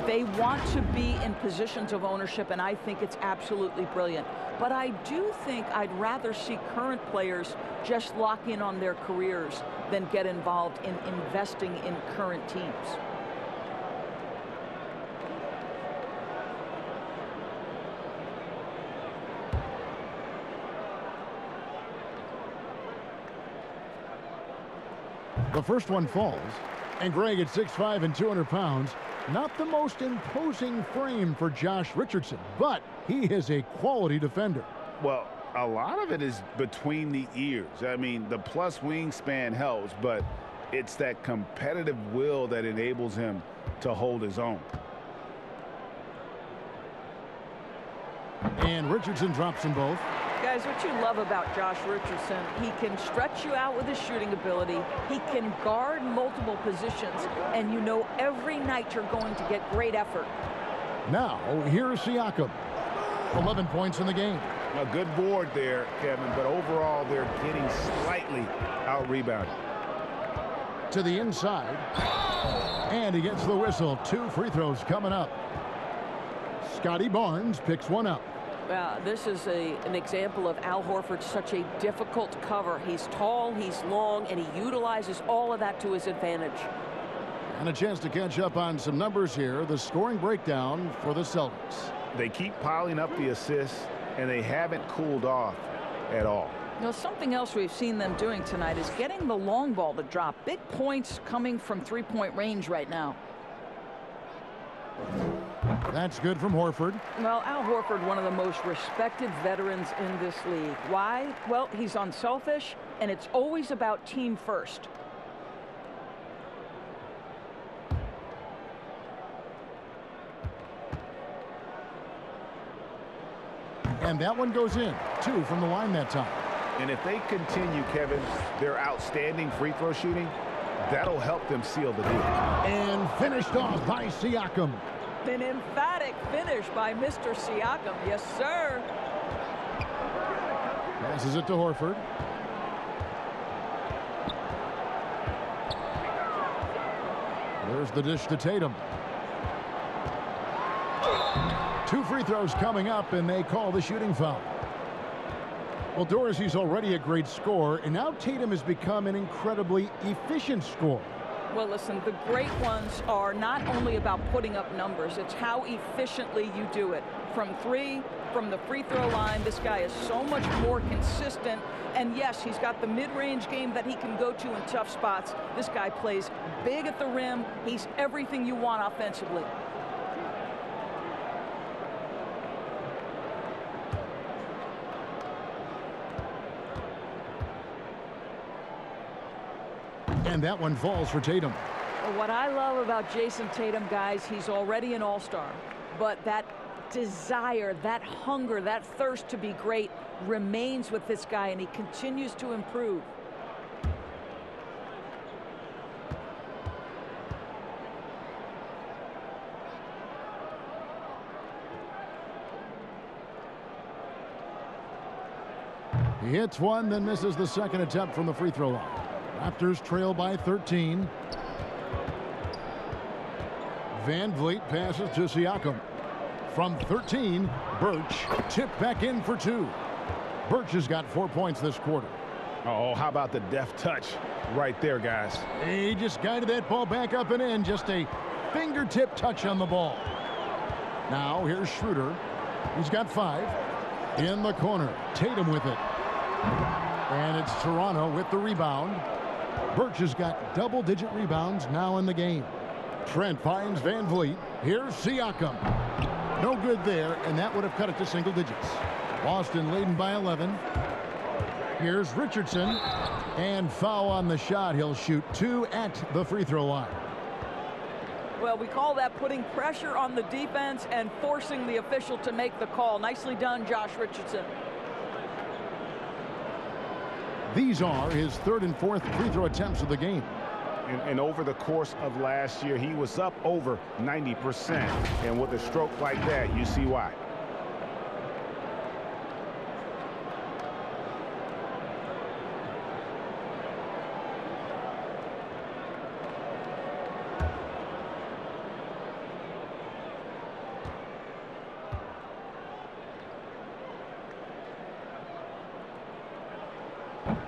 They want to be in positions of ownership, and I think it's absolutely brilliant. But I do think I'd rather see current players just lock in on their careers than get involved in investing in current teams. The first one falls, and Greg at 6'5" and 200 pounds. Not the most imposing frame for Josh Richardson, but he is a quality defender. Well, a lot of it is between the ears. I mean, the plus wingspan helps, but it's that competitive will that enables him to hold his own. And Richardson drops them both. Guys, what you love about Josh Richardson, he can stretch you out with his shooting ability. He can guard multiple positions, and you know every night you're going to get great effort. Now, here's Siakam. 11 points in the game. A good board there, Kevin, but overall they're getting slightly out-rebounded. To the inside. And he gets the whistle. 2 free throws coming up. Scotty Barnes picks one up. This is an example of Al Horford's such a difficult cover. He's tall, he's long, and he utilizes all of that to his advantage. And a chance to catch up on some numbers here. The scoring breakdown for the Celtics. They keep piling up the assists, and they haven't cooled off at all. You know, something else we've seen them doing tonight is getting the long ball to drop. Big points coming from three-point range right now. That's good from Horford. Well, Al Horford, one of the most respected veterans in this league. Why? Well, he's unselfish, and it's always about team first. And that one goes in. 2 from the line that time. And if they continue, Kevin, their outstanding free throw shooting, that'll help them seal the deal. And finished off by Siakam. An emphatic finish by Mr. Siakam. Yes, sir. Passes it to Horford. There's the dish to Tatum. 2 free throws coming up, and they call the shooting foul. Well, Dorsey's already a great scorer, and now Tatum has become an incredibly efficient scorer. Well, listen, the great ones are not only about putting up numbers, it's how efficiently you do it. From 3, from the free throw line, this guy is so much more consistent. And yes, he's got the mid-range game that he can go to in tough spots. This guy plays big at the rim. He's everything you want offensively. And that one falls for Tatum. What I love about Jason Tatum, guys, he's already an all-star. But that desire, that hunger, that thirst to be great remains with this guy, and he continues to improve. He hits one, then misses the second attempt from the free throw line. Raptors trail by 13. Van Vliet passes to Siakam. From 13, Birch tipped back in for 2. Birch has got 4 points this quarter. Oh, how about the deft touch right there, guys? He just guided that ball back up and in. Just a fingertip touch on the ball. Now here's Schroeder. He's got 5. In the corner, Tatum with it. And it's Toronto with the rebound. Birch has got double-digit rebounds now in the game. Trent finds Van Vliet. Here's Siakam. No good there, and that would have cut it to single digits. Boston leading by 11. Here's Richardson. And foul on the shot. He'll shoot 2 at the free throw line. Well, we call that putting pressure on the defense and forcing the official to make the call. Nicely done, Josh Richardson. These are his 3rd and 4th free throw attempts of the game. And over the course of last year, he was up over 90%. And with a stroke like that, you see why.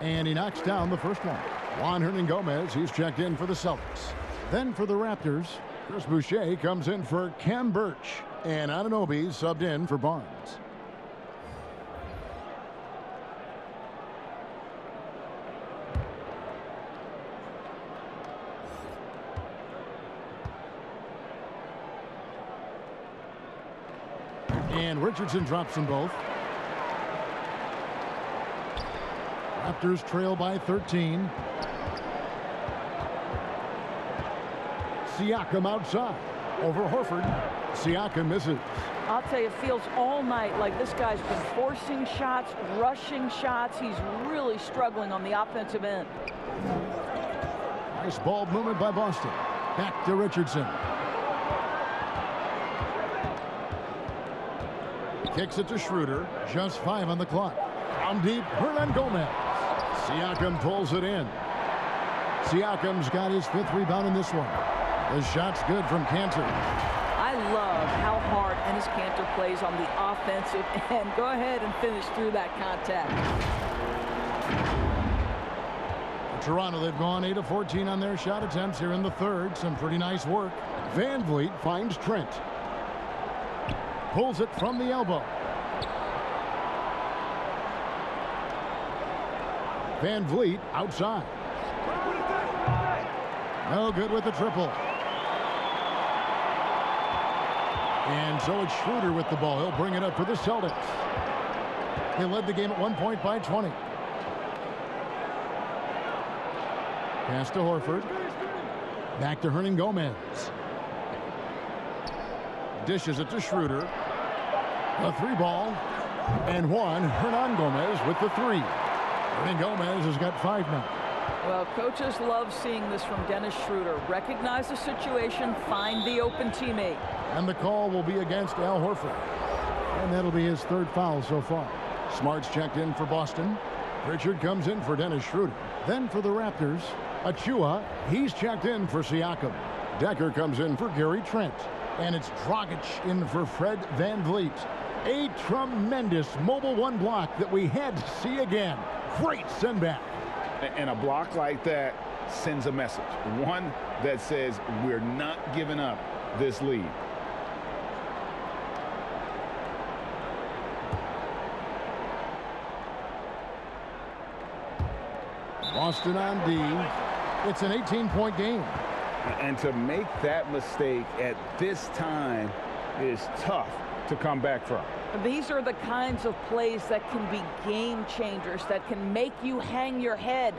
And he knocks down the first one. Juan Hernangomez, he's checked in for the Celtics. Then for the Raptors, Chris Boucher comes in for Cam Birch. And Anunoby subbed in for Barnes. And Richardson drops them both. Raptors trail by 13. Siakam outside. Over Horford. Siakam misses. I'll tell you, it feels all night like this guy's been forcing shots, rushing shots. He's really struggling on the offensive end. Nice ball movement by Boston. Back to Richardson. Kicks it to Schroeder. Just 5 on the clock. Down deep, Hernangomez. Siakam pulls it in. Siakam's got his 5th rebound in this one. The shot's good from Cantor. I love how hard Enes Kanter plays on the offensive end. Go ahead and finish through that contact. Toronto, they've gone 8 of 14 on their shot attempts here in the 3rd. Some pretty nice work. Van Vliet finds Trent. Pulls it from the elbow. Van Vliet outside. No good with the triple. And so it's Schroeder with the ball. He'll bring it up for the Celtics. They led the game at 1 point by 20. Pass to Horford. Back to Hernangomez. Dishes it to Schroeder. A 3 ball. And one. Hernangomez with the 3. Hernangomez has got 5 now. Well, coaches love seeing this from Dennis Schroeder. Recognize the situation, find the open teammate. And the call will be against Al Horford. And that'll be his 3rd foul so far. Smart's checked in for Boston. Pritchard comes in for Dennis Schroeder. Then for the Raptors, Achua, he's checked in for Siakam. Decker comes in for Gary Trent. And it's Dragic in for Fred Van Vliet. A tremendous mobile 1 block that we had to see again. Great send back. And a block like that sends a message. One that says we're not giving up this lead. Boston on D. It's an 18-point game. And to make that mistake at this time is tough to come back from. These are the kinds of plays that can be game changers, that can make you hang your head.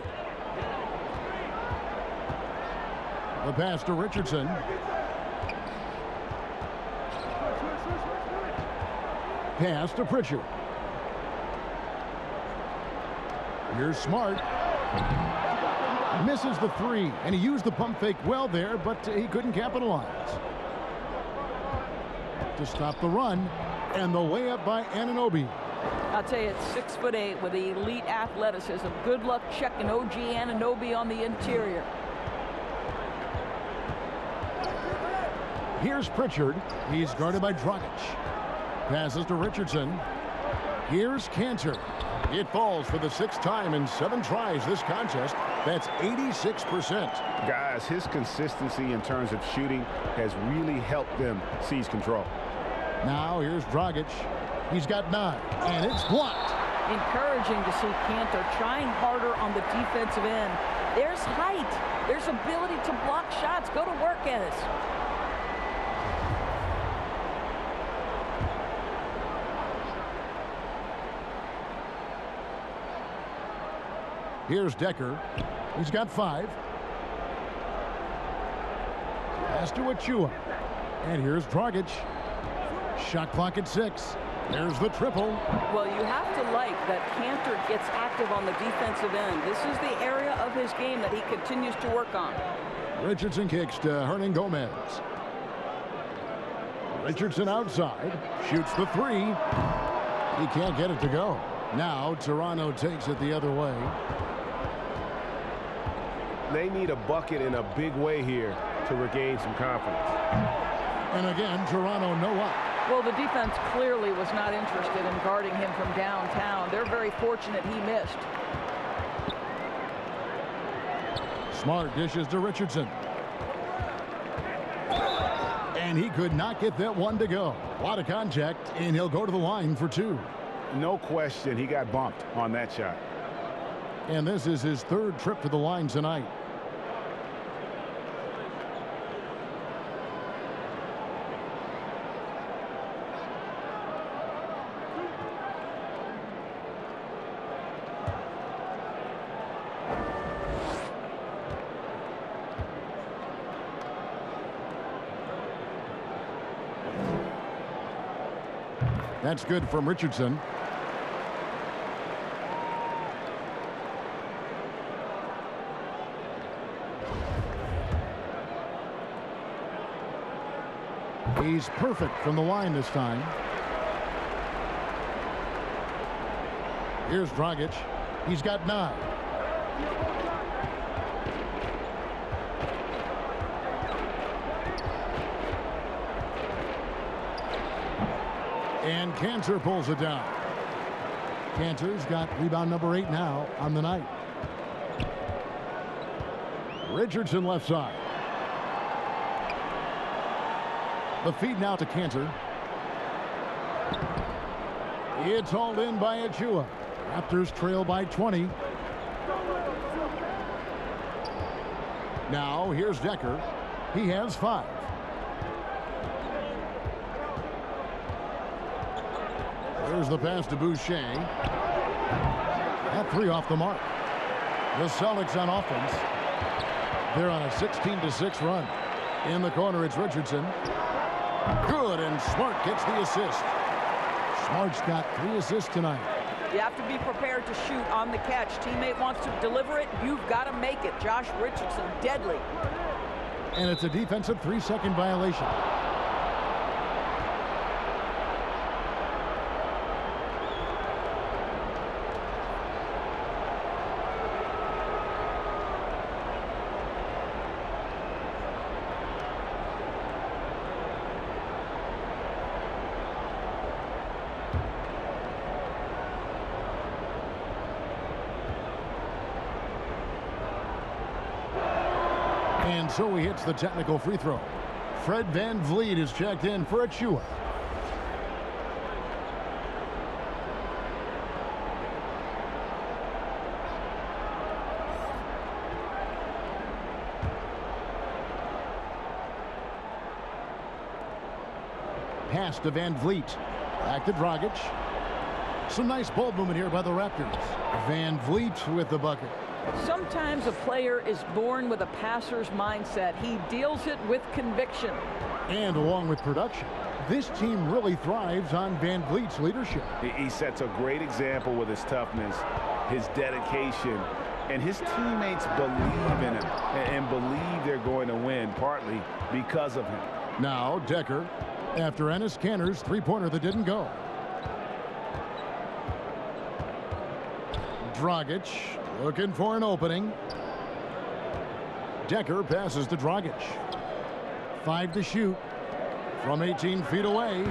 The pass to Richardson. Pass to Pritchard. Here's Smart. Misses the 3, and he used the pump fake well there, but he couldn't capitalize. To stop the run, and the layup by Anunoby. I'll tell you, it's 6'8" with elite athleticism. Good luck checking OG Anunoby on the interior. Here's Pritchard. He's guarded by Dragic. Passes to Richardson. Here's Cantor. It falls for the 6th time in 7 tries this contest. That's 86%. Guys, his consistency in terms of shooting has really helped them seize control. Now here's Dragic. He's got 9, and it's blocked. Encouraging to see Cantor trying harder on the defensive end. There's height. There's ability to block shots. Go to work, Ennis. Here's Decker. He's got 5. Pass to Achua. And here's Dragic. Shot clock at 6. There's the triple. Well, you have to like that Cantor gets active on the defensive end. This is the area of his game that he continues to work on. Richardson kicks to Hernan Gomez. Richardson outside. Shoots the 3. He can't get it to go. Now Toronto takes it the other way. They need a bucket in a big way here to regain some confidence. And again, Toronto no up. Well, the defense clearly was not interested in guarding him from downtown. They're very fortunate he missed. Smart dishes to Richardson. And he could not get that one to go. A lot of contact, and he'll go to the line for 2. No question, he got bumped on that shot. And this is his 3rd trip to the line tonight. That's good from Richardson. He's perfect from the line this time. Here's Dragic. He's got 9. And Cantor pulls it down. Cantor's got rebound number 8 now on the night. Richardson left side. The feed now to Cantor. It's hauled in by Achua. Raptors trail by 20. Now here's Decker. He has 5. There's the pass to Boucher. That 3 off the mark. The Celtics on offense. They're on a 16-6 run. In the corner, it's Richardson. Good, and Smart gets the assist. Smart's got 3 assists tonight. You have to be prepared to shoot on the catch. Teammate wants to deliver it. You've got to make it. Josh Richardson, deadly. And it's a defensive 3-second violation. And so he hits the technical free throw. Fred VanVleet is checked in for Achua. Pass to VanVleet. Back to Dragic. Some nice ball movement here by the Raptors. VanVleet with the bucket. Sometimes a player is born with a passer's mindset. He deals it with conviction. And along with production, this team really thrives on VanVleet's leadership. He sets a great example with his toughness, his dedication, and his teammates believe in him and believe they're going to win, partly because of him. Now Decker, after Enes Kanter's three-pointer that didn't go. Dragic looking for an opening. Decker passes to Dragic. 5 to shoot from 18 feet away.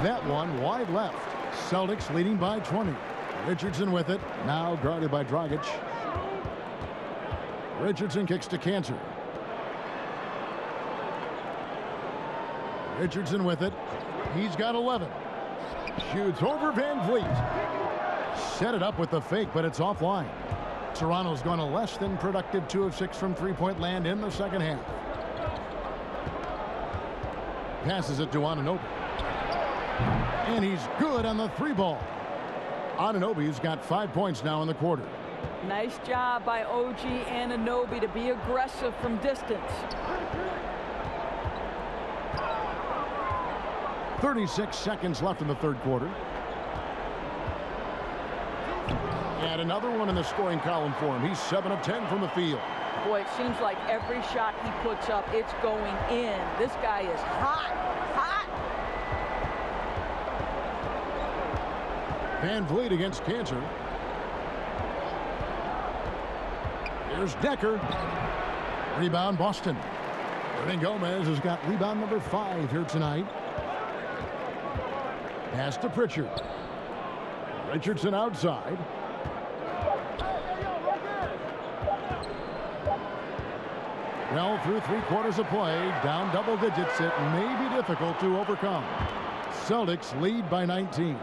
That one wide left. Celtics leading by 20. Richardson with it. Now guarded by Dragic. Richardson kicks to Cantor. Richardson with it. He's got 11. Shoots over VanVleet. set it up with the fake, but it's offline. Toronto's gone a less than productive 2 of 6 from three-point land in the second half. Passes it to Anunoby. And he's good on the 3-ball. Anunoby's got 5 points now in the quarter. Nice job by OG Anunoby to be aggressive from distance. 36 seconds left in the third quarter. And another one in the scoring column for him. He's 7 of 10 from the field. Boy, it seems like every shot he puts up, it's going in. This guy is hot, hot. Van Vliet against Cantor. Here's Decker. Rebound, Boston. Hernan Gomez has got rebound number 5 here tonight. Pass to Pritchard. Richardson outside. Well, through 3 quarters of play, down double digits, it may be difficult to overcome. Celtics lead by 19.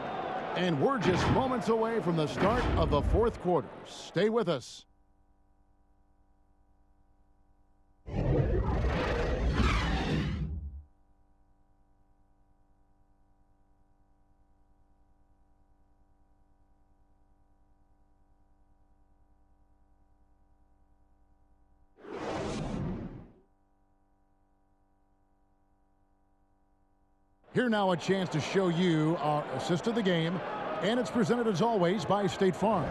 And we're just moments away from the start of the fourth quarter. Stay with us. Here now a chance to show you our assist of the game, and it's presented as always by State Farm.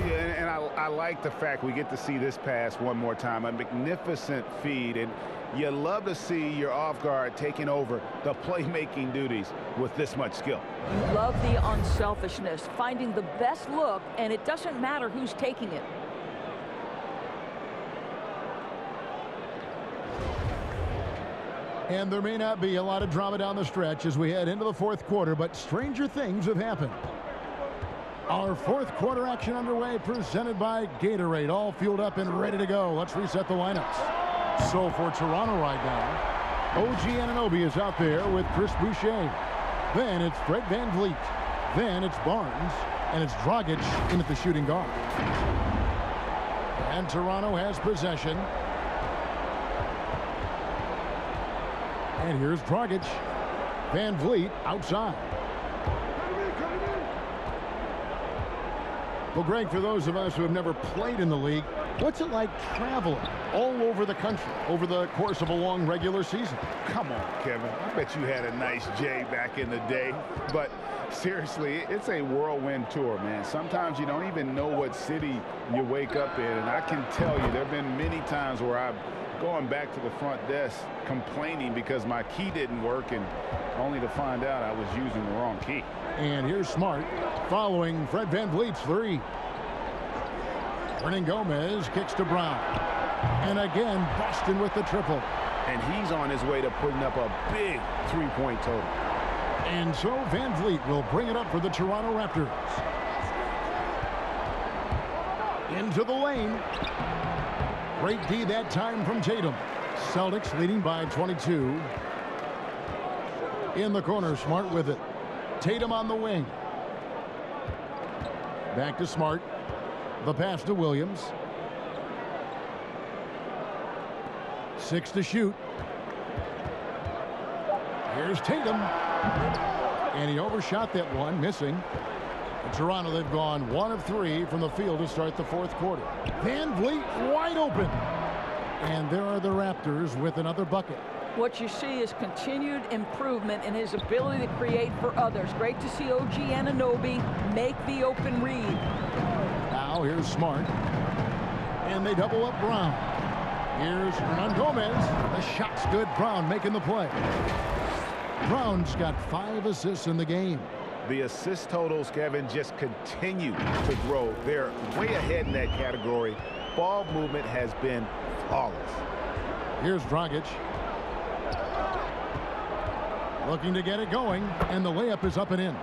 Yeah, and I like the fact we get to see this pass one more time. A magnificent feed, and you love to see your off guard taking over the playmaking duties with this much skill. You love the unselfishness, finding the best look, and it doesn't matter who's taking it. And there may not be a lot of drama down the stretch as we head into the fourth quarter, but stranger things have happened. Our fourth quarter action underway, presented by Gatorade, all fueled up and ready to go. Let's reset the lineups. So for Toronto right now, OG Anunoby is out there with Chris Boucher. Then it's Fred Van Vliet. Then it's Barnes, and it's Dragic in at the shooting guard. And Toronto has possession. And here's Dragic. Van Vliet outside. Well, Greg, for those of us who have never played in the league, what's it like traveling all over the country over the course of a long regular season? Come on, Kevin. I bet you had a nice J back in the day. But seriously, it's a whirlwind tour, man. Sometimes you don't even know what city you wake up in. And I can tell you there have been many times where I've going back to the front desk complaining because my key didn't work, and only to find out I was using the wrong key. And here's Smart following Fred Van Vliet's 3. Hernan Gomez kicks to Brown. And again, Boston with the triple. And he's on his way to putting up a big 3-point total. And so Van Vliet will bring it up for the Toronto Raptors. Into the lane. Great D that time from Tatum. Celtics leading by 22. In the corner, Smart with it. Tatum on the wing. Back to Smart. The pass to Williams. 6 to shoot. Here's Tatum. And he overshot that one, missing. In Toronto, they've gone 1 of 3 from the field to start the fourth quarter. Van Vliet wide open. And there are the Raptors with another bucket. What you see is continued improvement in his ability to create for others. Great to see OG Anunoby make the open read. Now here's Smart. And they double up Brown. Here's Hernan Gomez. The shot's good. Brown making the play. Brown's got 5 assists in the game. The assist totals, Kevin, just continue to grow. They're way ahead in that category. Ball movement has been flawless. Here's Dragic. Looking to get it going, and the layup is up and in.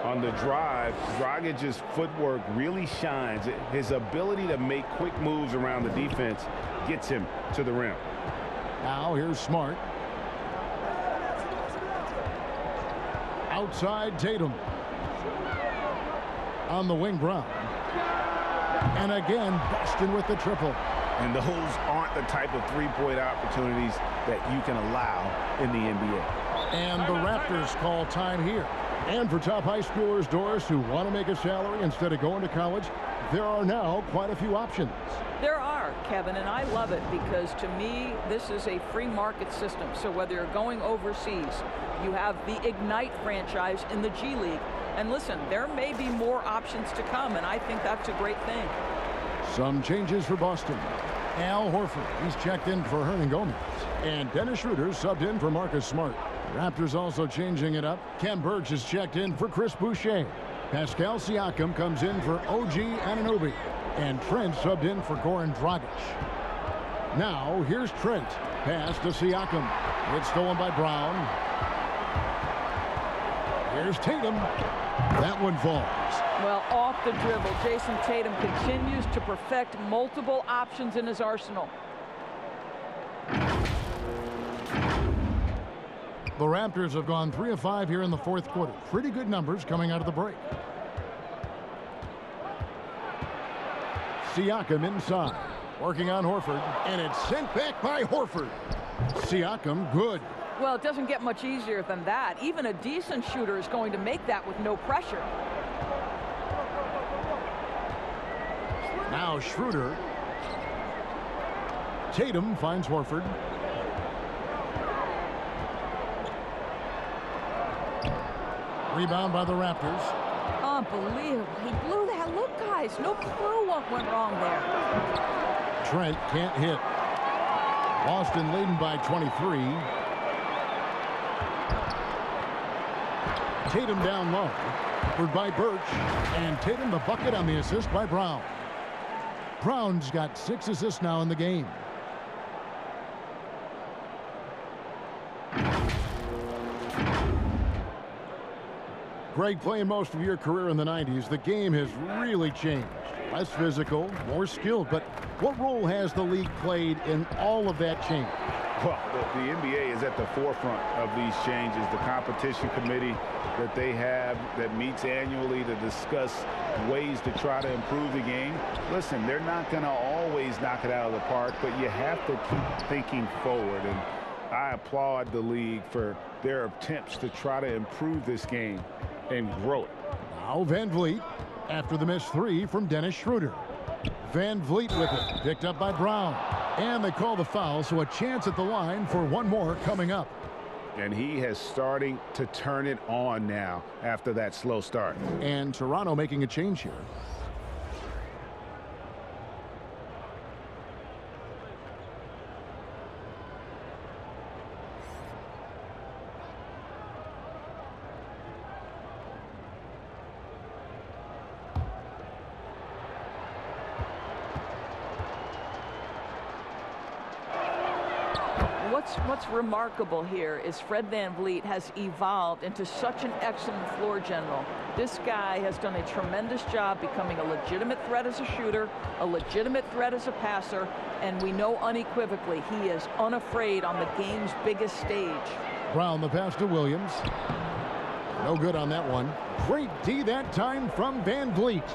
On the drive, Dragic's footwork really shines. His ability to make quick moves around the defense gets him to the rim. Now here's Smart. Outside Tatum. On the wing, Brown. And again, Boston with the triple. And those aren't the type of three-point opportunities that you can allow in the NBA. And the Raptors call time here. And for top high schoolers, Doris, who want to make a salary instead of going to college, there are now quite a few options. There are, Kevin, and I love it because to me, this is a free market system. So whether you're going overseas, you have the Ignite franchise in the G League. And listen, there may be more options to come, and I think that's a great thing. Some changes for Boston. Al Horford, he's checked in for Hernan Gomez. And Dennis Schroeder subbed in for Marcus Smart. Raptors also changing it up. Ken Burge is checked in for Chris Boucher. Pascal Siakam comes in for OG Anunoby. And Trent subbed in for Goran Dragic. Now, here's Trent. Pass to Siakam. It's stolen by Brown. Here's Tatum. That one falls. Well, off the dribble, Jason Tatum continues to perfect multiple options in his arsenal. The Raptors have gone 3 of 5 here in the fourth quarter. Pretty good numbers coming out of the break. Siakam inside. Working on Horford. And it's sent back by Horford. Siakam, good. Well, it doesn't get much easier than that. Even a decent shooter is going to make that with no pressure. Now Schroeder. Tatum finds Horford. Rebound by the Raptors. Unbelievable. He blew that. Look, guys, no clue what went wrong there. Trent can't hit. Boston leading by 23. Tatum down low. Covered by Birch. And Tatum the bucket on the assist by Brown. Brown's got 6 assists now in the game. Greg, playing most of your career in the 90s, the game has really changed. Less physical, more skilled, but what role has the league played in all of that change? Well, the NBA is at the forefront of these changes. The competition committee that they have that meets annually to discuss ways to try to improve the game. Listen, they're not going to always knock it out of the park, but you have to keep thinking forward. And I applaud the league for their attempts to try to improve this game and grow it. Now Van Vliet after the missed 3 from Dennis Schroeder. Van Vliet with it, picked up by Brown. And they call the foul, so a chance at the line for one more coming up. And he is starting to turn it on now after that slow start. And Toronto making a change here. What's remarkable here is Fred VanVleet has evolved into such an excellent floor general. This guy has done a tremendous job becoming a legitimate threat as a shooter, a legitimate threat as a passer, and we know unequivocally he is unafraid on the game's biggest stage. Brown the pass to Williams. No good on that one. Great D that time from VanVleet.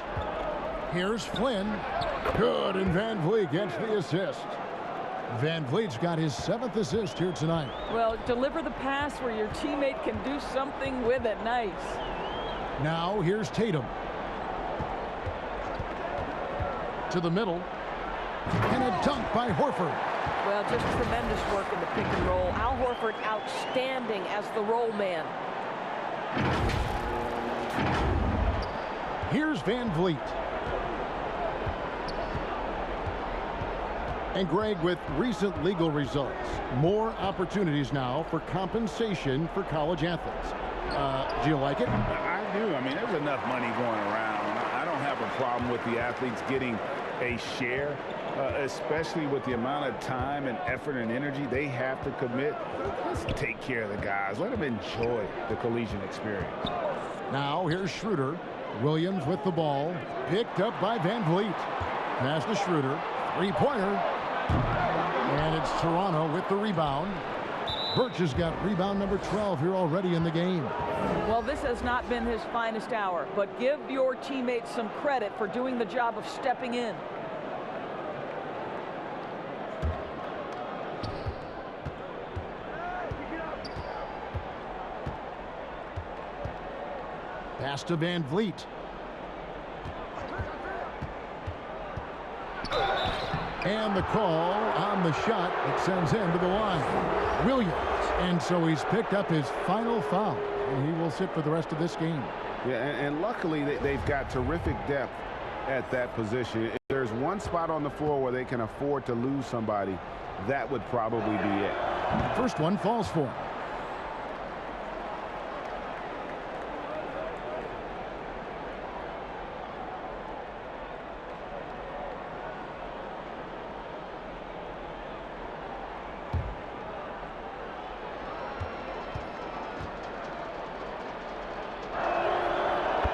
Here's Flynn. Good, and VanVleet gets the assist. VanVleet's got his 7th assist here tonight. Well, deliver the pass where your teammate can do something with it. Nice. Now here's Tatum. To the middle. And a dunk by Horford. Well, just tremendous work in the pick and roll. Al Horford outstanding as the roll man. Here's VanVleet. And Greg, with recent legal results, more opportunities now for compensation for college athletes. Do you like it? I do. I mean, there's enough money going around. I don't have a problem with the athletes getting a share, especially with the amount of time and effort and energy they have to commit. Let's take care of the guys. Let them enjoy the collegiate experience. Now here's Schroeder. Williams with the ball. Picked up by VanVleet. Pass to Schroeder. Three-pointer. And it's Toronto with the rebound. Birch has got rebound number 12 here already in the game. Well, this has not been his finest hour, but give your teammates some credit for doing the job of stepping in. Pass to Van Vliet. And the call on the shot that sends him to the line. Williams. And so he's picked up his final foul. And he will sit for the rest of this game. Yeah, and luckily they've got terrific depth at that position. If there's one spot on the floor where they can afford to lose somebody, that would probably be it. First one falls for him.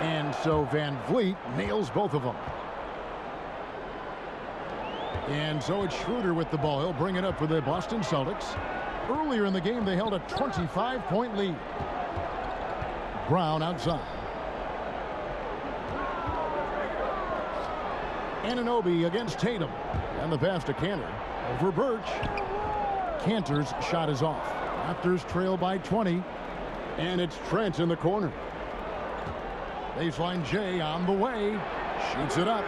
And so Van Vliet nails both of them. And so it's Schroeder with the ball. He'll bring it up for the Boston Celtics. Earlier in the game, they held a 25-point lead. Brown outside. Anunoby against Tatum. And the pass to Cantor. Over Birch. Cantor's shot is off. Raptors trail by 20. And it's Trent in the corner. Baseline J on the way. Shoots it up.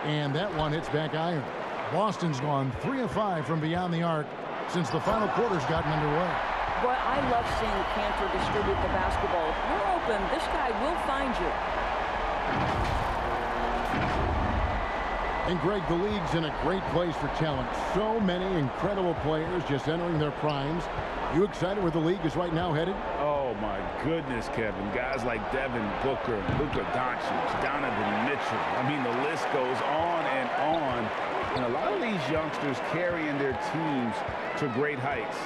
And that one hits back iron. Boston's gone 3 of 5 from beyond the arc since the final quarter's gotten underway. Boy, I love seeing Cantor distribute the basketball. If you're open, this guy will find you. And Greg, the league's in a great place for talent. So many incredible players just entering their primes. You excited where the league is right now headed? Oh, my goodness, Kevin. Guys like Devin Booker, Luka Doncic, Donovan Mitchell. I mean, the list goes on and on. And a lot of these youngsters carrying their teams to great heights.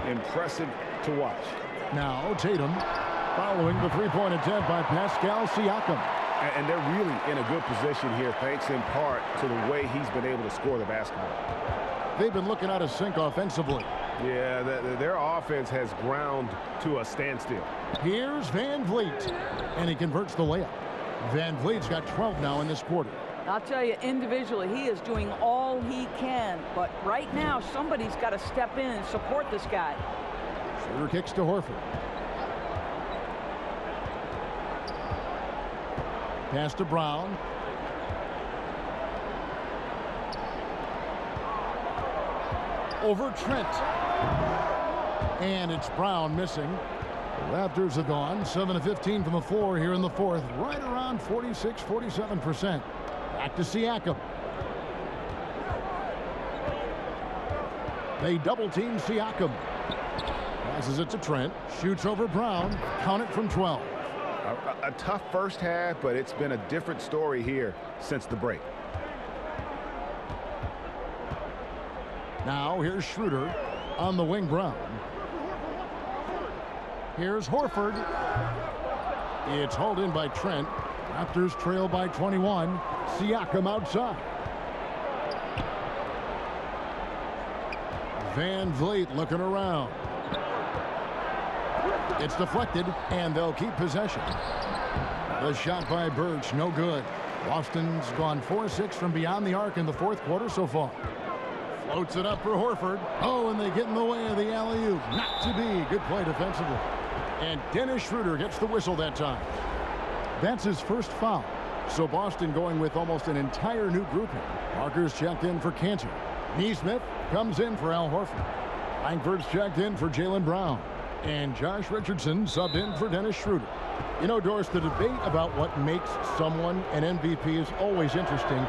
Impressive to watch. Now Tatum following the three-point attempt by Pascal Siakam. And they're really in a good position here, thanks in part to the way he's been able to score the basketball. They've been looking out of sync offensively. Yeah, their offense has ground to a standstill. Here's Van Vliet, and he converts the layup. Van Vliet's got 12 now in this quarter. I'll tell you, individually, he is doing all he can. But right now, somebody's got to step in and support this guy. Schroeder kicks to Horford. Pass to Brown. Over Trent. And it's Brown missing. The Raptors have gone 7 of 15 from the floor here in the fourth. Right around 46-47%. Back to Siakam. They double-team Siakam. Passes it to Trent. Shoots over Brown. Count it from 12. A tough first half, but it's been a different story here since the break. Now here's Schroeder on the wing. Brown. Here's Horford. It's hauled in by Trent. Raptors trail by 21. Siakam outside. Van Vliet looking around. It's deflected, and they'll keep possession. The shot by Birch, no good. Boston's gone 4-6 from beyond the arc in the fourth quarter so far. Floats it up for Horford. Oh, and they get in the way of the alley-oop. Not to be. Good play defensively. And Dennis Schroeder gets the whistle that time. That's his first foul. So Boston going with almost an entire new grouping. Parker's checked in for Cantor. Neesmith comes in for Al Horford. Langford's checked in for Jaylen Brown. And Josh Richardson subbed in for Dennis Schroeder. You know, Doris, the debate about what makes someone an MVP is always interesting.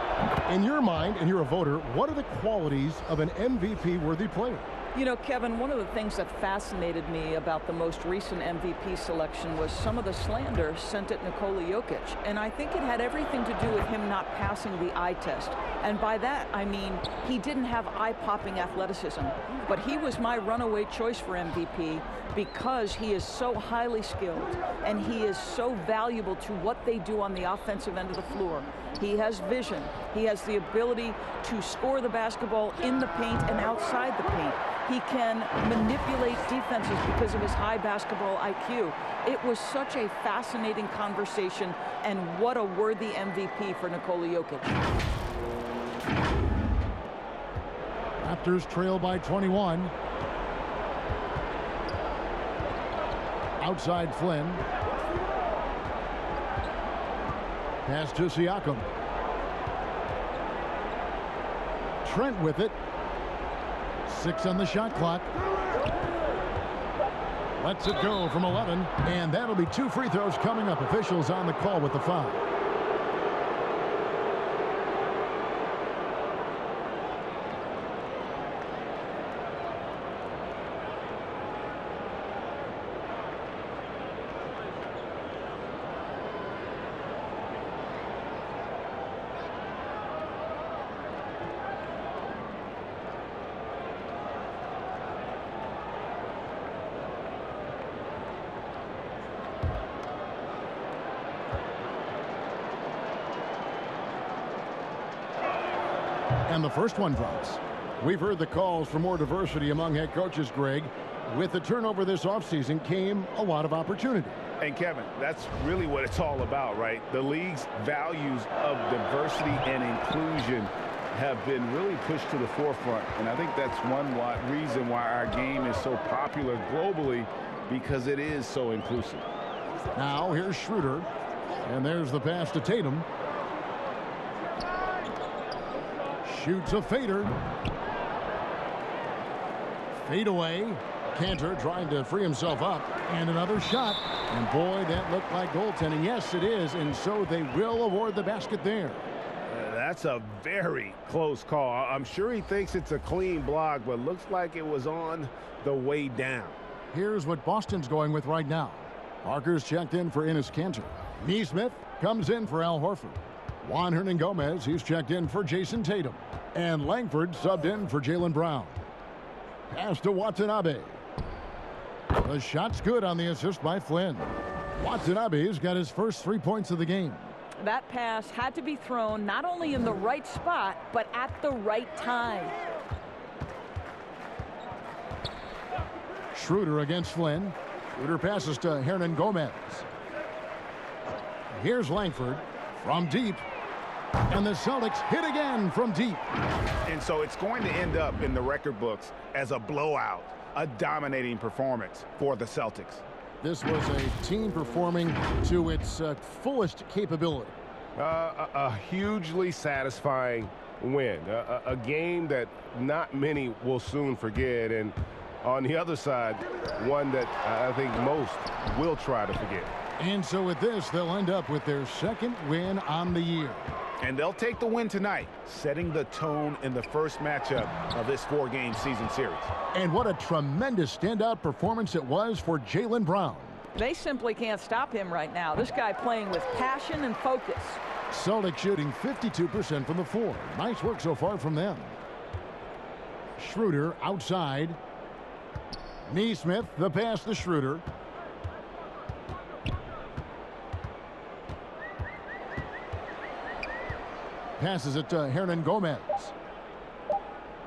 In your mind, and you're a voter, what are the qualities of an MVP-worthy player? You know, Kevin, one of the things that fascinated me about the most recent MVP selection was some of the slander sent at Nikola Jokic. And I think it had everything to do with him not passing the eye test. And by that, I mean, he didn't have eye-popping athleticism. But he was my runaway choice for MVP because he is so highly skilled and he is so valuable to what they do on the offensive end of the floor. He has vision. He has the ability to score the basketball in the paint and outside the paint. He can manipulate defenses because of his high basketball IQ. It was such a fascinating conversation, and what a worthy MVP for Nikola Jokic. Raptors trail by 21. Outside Flynn. Pass to Siakam. Trent with it. 6 on the shot clock. Lets it go from 11, and that'll be 2 free throws coming up. Officials on the call with the foul. And the first one drops. We've heard the calls for more diversity among head coaches, Greg. With the turnover this offseason came a lot of opportunity. And Kevin, that's really what it's all about, right? The league's values of diversity and inclusion have been really pushed to the forefront. And I think that's one reason why our game is so popular globally, because it is so inclusive. Now here's Schroeder. And there's the pass to Tatum. Shoots a fader. Fade away. Cantor trying to free himself up. And another shot. And boy, that looked like goaltending. Yes, it is. And so they will award the basket there. That's a very close call. I'm sure he thinks it's a clean block, but looks like it was on the way down. Here's what Boston's going with right now. Parker's checked in for Enes Kanter. Neesmith comes in for Al Horford. Juan Hernangomez, he's checked in for Jason Tatum. And Langford subbed in for Jaylen Brown. Pass to Watanabe. The shot's good on the assist by Flynn. Watanabe's got his first 3 points of the game. That pass had to be thrown not only in the right spot, but at the right time. Schroeder against Flynn. Schroeder passes to Hernangomez. Here's Langford from deep. And the Celtics hit again from deep. And so it's going to end up in the record books as a blowout, a dominating performance for the Celtics. This was a team performing to its fullest capability. A hugely satisfying win. A game that not many will soon forget. And on the other side, one that I think most will try to forget. And so with this, they'll end up with their second win on the year. And they'll take the win tonight, setting the tone in the first matchup of this 4-game season series. And what a tremendous standout performance it was for Jaylen Brown. They simply can't stop him right now. This guy playing with passion and focus. Celtics shooting 52% from the floor. Nice work so far from them. Schroeder outside. Neesmith, the pass to Schroeder. Passes it to Hernangomez.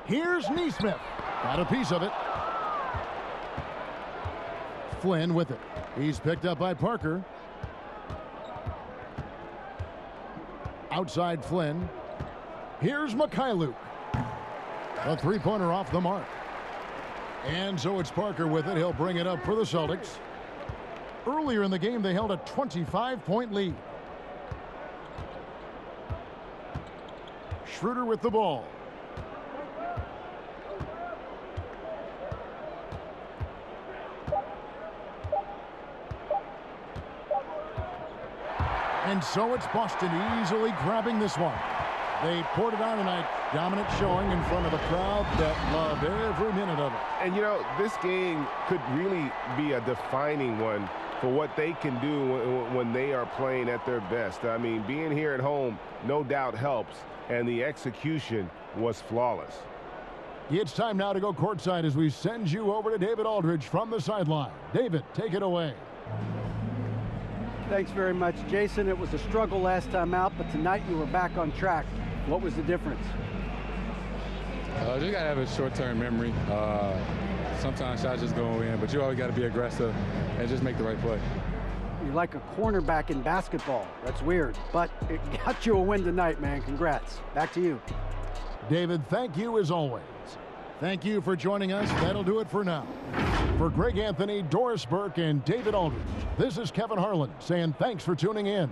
Here's Neesmith. Got a piece of it. Flynn with it. He's picked up by Parker. Outside Flynn. Here's Mikhailuk. A three-pointer off the mark. And so it's Parker with it. He'll bring it up for the Celtics. Earlier in the game, they held a 25-point lead. Schroeder with the ball. And so it's Boston easily grabbing this one. They poured it on tonight. Dominant showing in front of a crowd that loved every minute of it. And, you know, this game could really be a defining one for what they can do when they are playing at their best. I mean, being here at home no doubt helps, and the execution was flawless. It's time now to go courtside as we send you over to David Aldridge from the sideline. David, take it away. Thanks very much, Jason. It was a struggle last time out, but tonight you were back on track. What was the difference? Just got to have a short-term memory. Sometimes shots just go in, but you always got to be aggressive and just make the right play. You're like a cornerback in basketball. That's weird, but it got you a win tonight, man. Congrats. Back to you. David, thank you as always. Thank you for joining us. That'll do it for now. For Greg Anthony, Doris Burke, and David Aldridge, this is Kevin Harlan saying thanks for tuning in.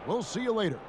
We'll see you later.